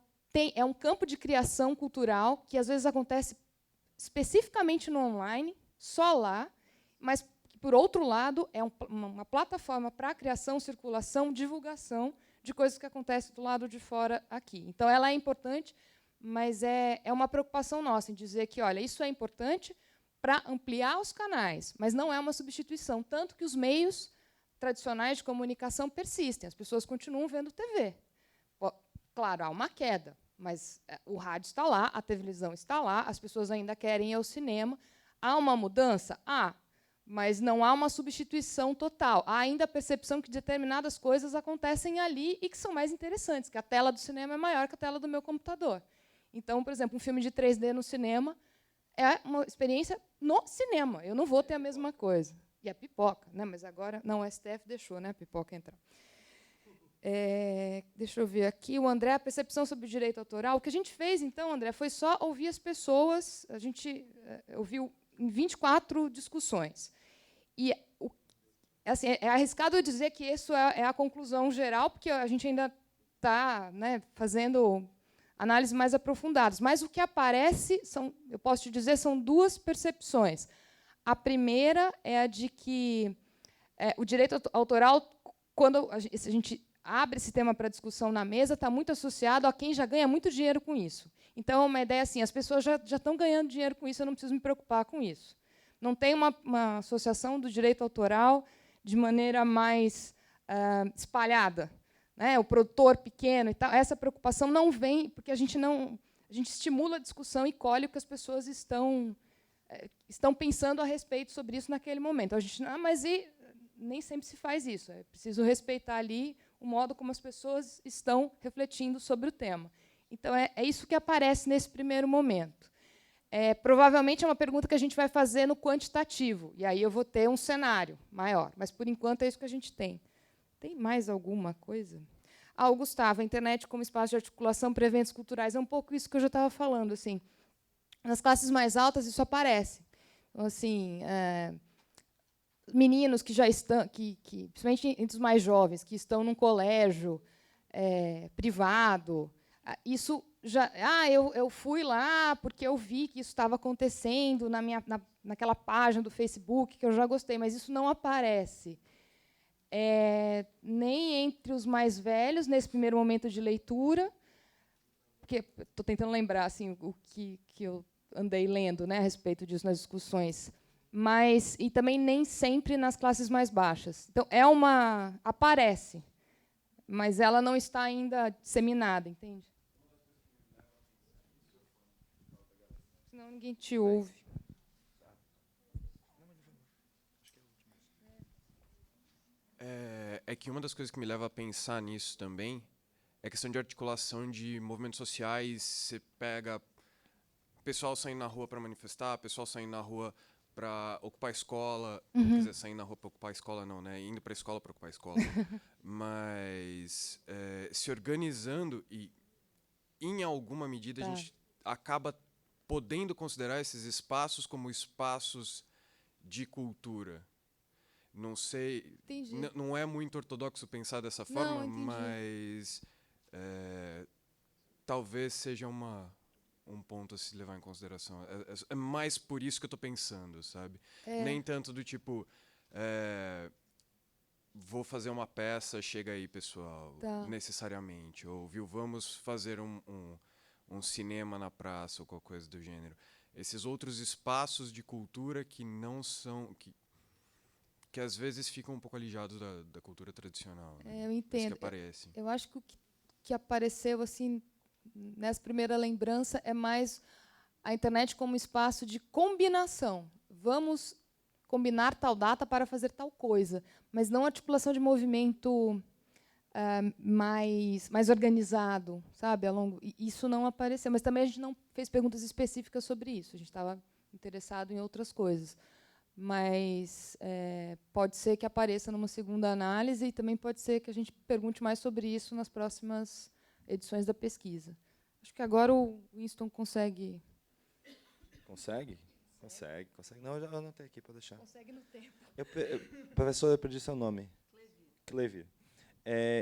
S2: é um campo de criação cultural, que às vezes acontece especificamente no online, só lá, mas, por outro lado, é uma plataforma para a criação, circulação, divulgação de coisas que acontecem do lado de fora aqui. Então, ela é importante, mas é uma preocupação nossa em dizer que, olha, isso é importante para ampliar os canais, mas não é uma substituição, tanto que os meios tradicionais de comunicação persistem, as pessoas continuam vendo TV. Claro, há uma queda, mas o rádio está lá, a televisão está lá, as pessoas ainda querem ir ao cinema. Há uma mudança? Há, mas não há uma substituição total. Há ainda a percepção que determinadas coisas acontecem ali e que são mais interessantes, que a tela do cinema é maior que a tela do meu computador. Então, por exemplo, um filme de 3D no cinema é uma experiência no cinema. Eu não vou ter a mesma coisa. E a pipoca, né? Mas agora não, o STF deixou, né, a pipoca entrar. Deixa eu ver aqui. O André, a percepção sobre o direito autoral. O que a gente fez, então, André, foi só ouvir as pessoas. A gente ouviu em 24 discussões. E assim, é arriscado eu dizer que isso é a conclusão geral, porque a gente ainda está, né, fazendo análises mais aprofundadas. Mas o que aparece, eu posso te dizer, são duas percepções. A primeira é a de que o direito autoral, quando a gente abre esse tema para discussão na mesa, está muito associado a quem já ganha muito dinheiro com isso. Então, é uma ideia assim, as pessoas já estão ganhando dinheiro com isso, eu não preciso me preocupar com isso. Não tem uma associação do direito autoral de maneira mais espalhada, né? O produtor pequeno e tal. Essa preocupação não vem porque a gente estimula a discussão e colhe o que as pessoas estão pensando a respeito sobre isso naquele momento. A gente, mas nem sempre se faz isso. É preciso respeitar ali o modo como as pessoas estão refletindo sobre o tema. Então, é isso que aparece nesse primeiro momento. Provavelmente é uma pergunta que a gente vai fazer no quantitativo, e aí eu vou ter um cenário maior, mas, por enquanto, é isso que a gente tem. Tem mais alguma coisa? O Gustavo, a internet como espaço de articulação para eventos culturais. É um pouco isso que eu já estava falando. Assim. Nas classes mais altas, isso aparece. Então, assim, meninos que já estão, principalmente entre os mais jovens, que estão num colégio privado, isso já, eu fui lá porque eu vi que isso estava acontecendo naquela página do Facebook que eu já gostei, mas isso não aparece nem entre os mais velhos nesse primeiro momento de leitura, porque estou tentando lembrar assim o que eu andei lendo, né, a respeito disso nas discussões, e também nem sempre nas classes mais baixas. Então aparece, mas ela não está ainda disseminada, entende? Senão ninguém te ouve.
S5: É que uma das coisas que me leva a pensar nisso também é a questão de articulação de movimentos sociais. Você pega pessoal saindo na rua para manifestar, pessoal saindo na rua para ocupar a escola. Quer dizer, saindo na rua para ocupar a escola não, né? Indo para a escola para ocupar a escola. Mas se organizando e, em alguma medida, a gente acaba podendo considerar esses espaços como espaços de cultura. Não sei, não é muito ortodoxo pensar dessa forma, mas talvez seja um ponto a se levar em consideração. É mais por isso que eu estou pensando, sabe? Nem tanto do tipo, vou fazer uma peça, chega aí, pessoal, necessariamente. Ou, vamos fazer um cinema na praça ou qualquer coisa do gênero. Esses outros espaços de cultura que não são... que às vezes ficam um pouco alijados da cultura tradicional. Né?
S2: Eu entendo.
S5: Isso que aparece.
S2: Eu acho que o que apareceu assim nessa primeira lembrança é mais a internet como espaço de combinação. Vamos combinar tal data para fazer tal coisa, mas não articulação de movimento mais organizado, sabe? Isso não apareceu, mas também a gente não fez perguntas específicas sobre isso. A gente estava interessado em outras coisas. Mas pode ser que apareça numa segunda análise e também pode ser que a gente pergunte mais sobre isso nas próximas edições da pesquisa. Acho que agora o Winston consegue.
S1: Consegue? Consegue. Não, eu já anotei aqui para deixar.
S2: Consegue no tempo.
S1: Professor, eu perdi seu nome. Clevir.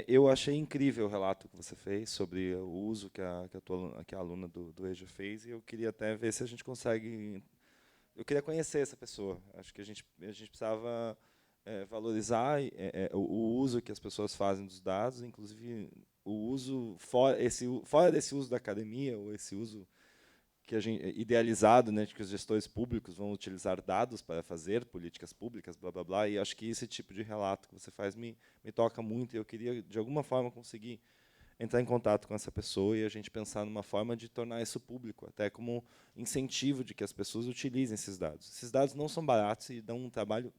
S1: Eu achei incrível o relato que você fez sobre o uso que a aluna do EJA fez, e eu queria até ver se a gente consegue... Eu queria conhecer essa pessoa. Acho que a gente precisava valorizar o uso que as pessoas fazem dos dados, inclusive o uso fora desse uso da academia, ou esse uso que a gente idealizado, né, de que os gestores públicos vão utilizar dados para fazer políticas públicas, blá blá blá. E acho que esse tipo de relato que você faz me toca muito. E eu queria de alguma forma conseguir entrar em contato com essa pessoa e a gente pensar numa forma de tornar isso público, até como incentivo de que as pessoas utilizem esses dados. Esses dados não são baratos e dão um trabalho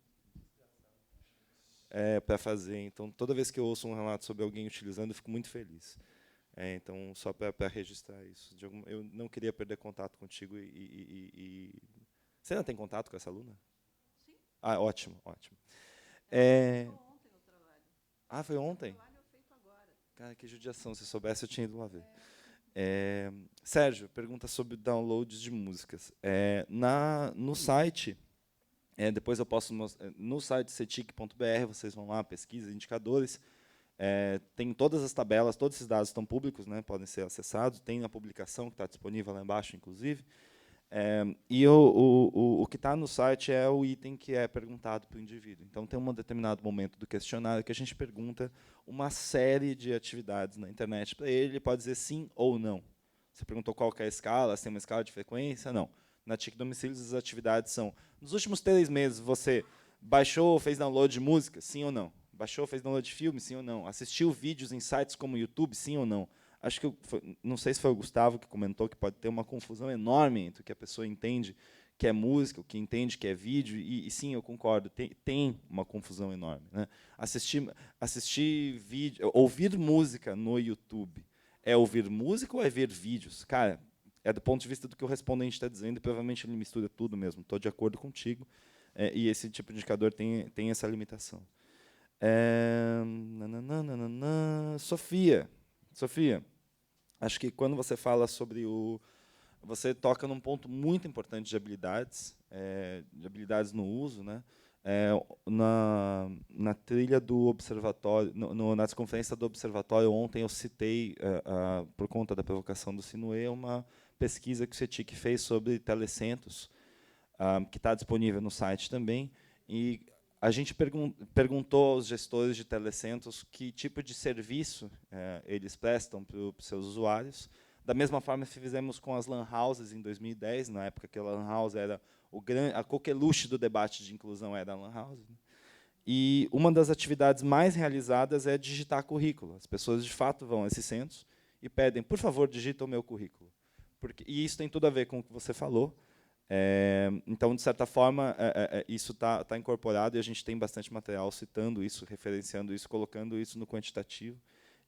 S1: para fazer. Então, toda vez que eu ouço um relato sobre alguém utilizando, eu fico muito feliz. Então, só para registrar isso. Eu não queria perder contato contigo. Você ainda tem contato com essa aluna? Sim. Ótimo, ótimo. Foi ontem o trabalho. Foi ontem? Cara, que judiação. Se soubesse, eu tinha ido lá ver. Sérgio, pergunta sobre downloads de músicas. No site, depois eu posso mostrar, no site cetic.br, vocês vão lá, pesquisa, indicadores, Tem todas as tabelas, todos esses dados estão públicos, né, podem ser acessados, tem a publicação que está disponível lá embaixo, inclusive. E o que está no site é o item que é perguntado para o indivíduo. Então, tem um determinado momento do questionário que a gente pergunta uma série de atividades na internet para ele. Ele pode dizer sim ou não. Você perguntou qual que é a escala, se tem uma escala de frequência? Não. Na TIC Domicílios, as atividades são: nos últimos 3 meses, você baixou ou fez download de música? Sim ou não? Baixou ou fez download de filme? Sim ou não? Assistiu vídeos em sites como o YouTube? Sim ou não? Acho que não sei se foi o Gustavo que comentou que pode ter uma confusão enorme entre o que a pessoa entende que é música, o que entende que é vídeo, e sim, eu concordo, tem uma confusão enorme, né? Assistir vídeo, ouvir música no YouTube é ouvir música ou é ver vídeos? Cara, é do ponto de vista do que o respondente está dizendo, e provavelmente ele mistura tudo mesmo. Estou de acordo contigo, e esse tipo de indicador tem essa limitação. Sofia, acho que quando você fala sobre você toca num ponto muito importante de habilidades no uso, né? Na trilha do observatório, na desconferência do observatório ontem eu citei, por conta da provocação do Sinuê, uma pesquisa que o CETIC fez sobre telecentros, que está disponível no site também, e a gente perguntou aos gestores de telecentros que tipo de serviço eles prestam para os seus usuários, da mesma forma que fizemos com as LAN houses em 2010, na época que a LAN house era a coqueluche do debate de inclusão era a LAN house, né? E uma das atividades mais realizadas é digitar currículo. As pessoas, de fato, vão a esses centros e pedem, por favor, digita o meu currículo. E isso tem tudo a ver com o que você falou. Então, de certa forma, isso está incorporado, e a gente tem bastante material citando isso, referenciando isso, colocando isso no quantitativo.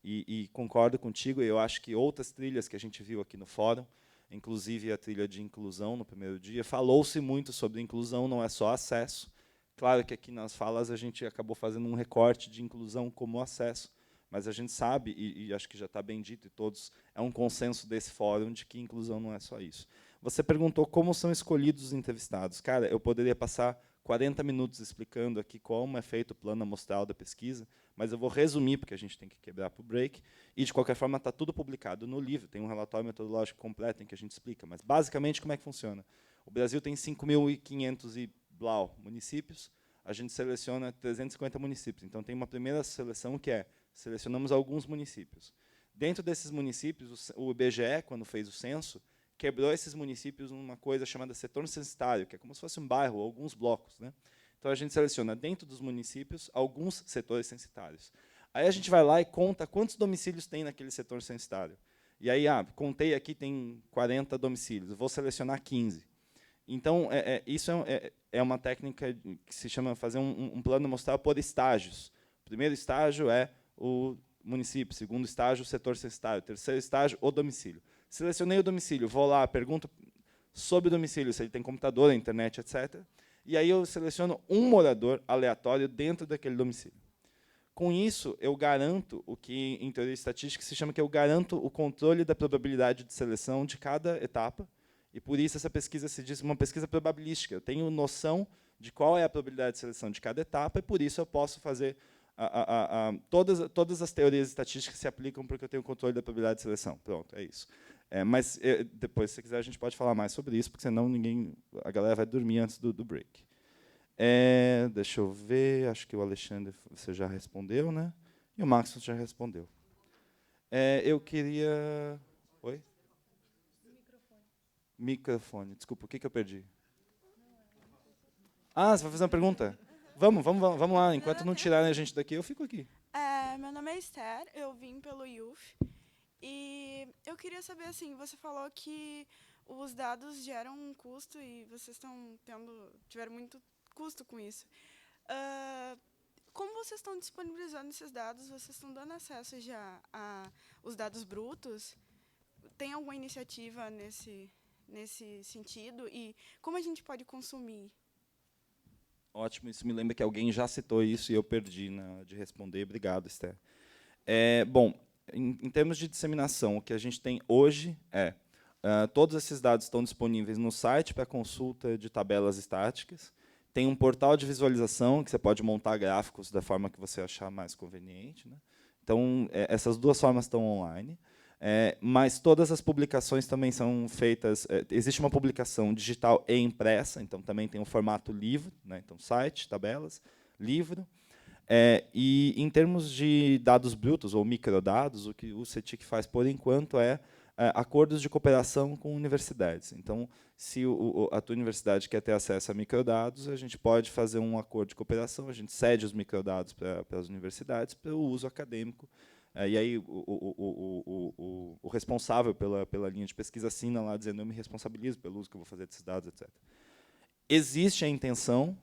S1: E concordo contigo, eu acho que outras trilhas que a gente viu aqui no fórum, inclusive a trilha de inclusão no primeiro dia, falou-se muito sobre inclusão, não é só acesso. Claro que aqui nas falas a gente acabou fazendo um recorte de inclusão como acesso, mas a gente sabe, e acho que já está bem dito, e todos, é um consenso desse fórum de que inclusão não é só isso. Você perguntou como são escolhidos os entrevistados. Cara, eu poderia passar 40 minutos explicando aqui como é feito o plano amostral da pesquisa, mas eu vou resumir, porque a gente tem que quebrar para o break, e, de qualquer forma, está tudo publicado no livro, tem um relatório metodológico completo em que a gente explica, mas, basicamente, como é que funciona? O Brasil tem 5.500 e blau municípios, a gente seleciona 350 municípios, então tem uma primeira seleção que selecionamos alguns municípios. Dentro desses municípios, o IBGE, quando fez o censo, quebrou esses municípios numa coisa chamada setor censitário, que é como se fosse um bairro, ou alguns blocos, né? Então, a gente seleciona dentro dos municípios alguns setores censitários. Aí a gente vai lá e conta quantos domicílios tem naquele setor censitário. E aí, contei aqui, tem 40 domicílios, vou selecionar 15. Então, isso é uma técnica que se chama fazer um plano amostral por estágios. O primeiro estágio é o município, segundo estágio, o setor censitário, terceiro estágio, o domicílio. Selecionei o domicílio, vou lá, pergunto sobre o domicílio, se ele tem computador, internet, etc. E aí eu seleciono um morador aleatório dentro daquele domicílio. Com isso, eu garanto o que, em teoria estatística, se chama que eu garanto o controle da probabilidade de seleção de cada etapa, e por isso essa pesquisa se diz uma pesquisa probabilística. Eu tenho noção de qual é a probabilidade de seleção de cada etapa, e por isso eu posso fazer todas as teorias estatísticas se aplicam porque eu tenho controle da probabilidade de seleção. Pronto, é isso. Mas depois, se quiser, a gente pode falar mais sobre isso, porque senão a galera vai dormir antes do break. Deixa eu ver, acho que o Alexandre você já respondeu, né? E o Max já respondeu. Eu queria... Oi? Microfone. Desculpa, o que eu perdi? Você vai fazer uma pergunta? Vamos lá. Enquanto não tirarem a gente daqui, eu fico aqui.
S10: Meu nome é Esther, eu vim pelo Youth. E eu queria saber, assim, você falou que os dados geram um custo e vocês tiveram muito custo com isso. Como vocês estão disponibilizando esses dados? Vocês estão dando acesso já aos dados brutos? Tem alguma iniciativa nesse sentido? E como a gente pode consumir?
S1: Ótimo, isso me lembra que alguém já citou isso e eu perdi de responder. Obrigado, Esther. Bom, em termos de disseminação, o que a gente tem hoje todos esses dados estão disponíveis no site para consulta de tabelas estáticas. Tem um portal de visualização que você pode montar gráficos da forma que você achar mais conveniente, né? Então, essas duas formas estão online. Mas todas as publicações também são feitas... existe uma publicação digital e impressa, então também tem um formato livro, né? Então, site, tabelas, livro. E, em termos de dados brutos, ou microdados, o que o CETIC faz, por enquanto, acordos de cooperação com universidades. Então, se a tua universidade quer ter acesso a microdados, a gente pode fazer um acordo de cooperação, a gente cede os microdados para as universidades para o uso acadêmico. E aí o responsável pela linha de pesquisa assina lá dizendo: eu me responsabilizo pelo uso que eu vou fazer desses dados, etc. Existe a intenção,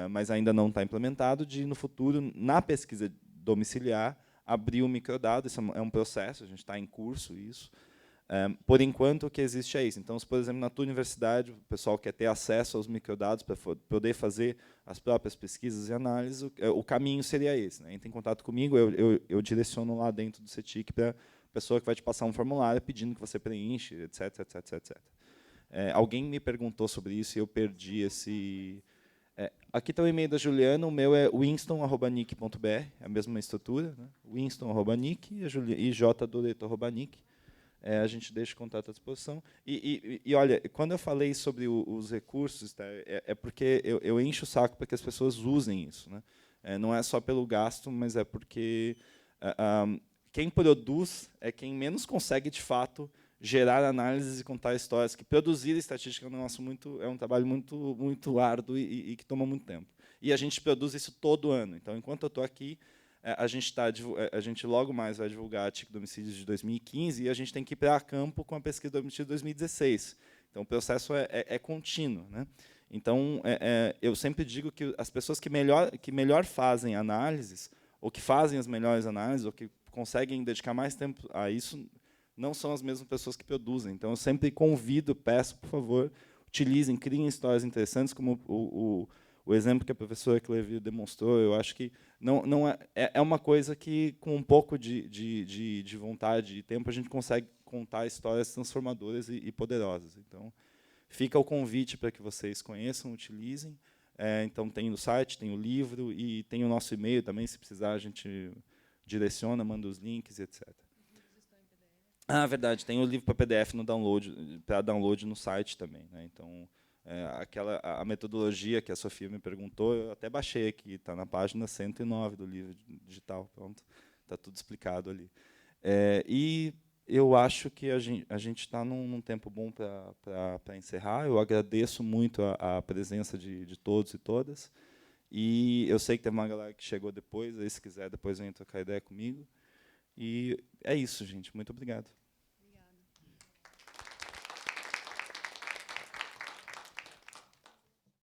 S1: mas ainda não está implementado, de, no futuro, na pesquisa domiciliar, abrir o microdado. Isso é um processo, a gente está em curso isso. Por enquanto, o que existe é isso. Então, se, por exemplo, na tua universidade, o pessoal quer ter acesso aos microdados para poder fazer as próprias pesquisas e análises, o caminho seria esse, né? Entra em contato comigo, eu direciono lá dentro do CETIC para a pessoa que vai te passar um formulário pedindo que você preenche, etc, etc, etc. Alguém me perguntou sobre isso e eu perdi esse... aqui está o e-mail da Juliana, o meu é winston@nic.br, é a mesma estrutura, né? winston@nic e j.doreto@nic. A gente deixa o contato à disposição. E olha, quando eu falei sobre os recursos, tá, porque eu encho o saco para que as pessoas usem isso, né? Não é só pelo gasto, mas é porque quem produz é quem menos consegue, de fato, gerar análises e contar histórias. Que produzir estatística é um trabalho muito árduo e que toma muito tempo. E a gente produz isso todo ano. Então, enquanto eu estou aqui, a gente logo mais vai divulgar a TIC do homicídio de 2015 e a gente tem que ir para campo com a pesquisa do homicídio de 2016. Então, o processo é contínuo, né? Então, eu sempre digo que as pessoas que melhor fazem análises, ou que fazem as melhores análises, ou que conseguem dedicar mais tempo a isso, não são as mesmas pessoas que produzem. Então, eu sempre convido, peço, por favor, utilizem, criem histórias interessantes, como o exemplo que a professora Clevi demonstrou. Eu acho que não é uma coisa que, com um pouco de vontade e tempo, a gente consegue contar histórias transformadoras e poderosas. Então, fica o convite para que vocês conheçam, utilizem. Então, tem no site, tem o livro e tem o nosso e-mail também. Se precisar, a gente direciona, manda os links, etc. Verdade, tem o livro para PDF para download no site também, né? Então, a metodologia que a Sofia me perguntou, eu até baixei aqui, está na página 109 do livro digital, pronto, está tudo explicado ali. E eu acho que a gente está num tempo bom para encerrar. Eu agradeço muito a presença de todos e todas, e eu sei que tem uma galera que chegou depois, aí, se quiser, depois vem trocar ideia comigo. E é isso, gente. Muito obrigado.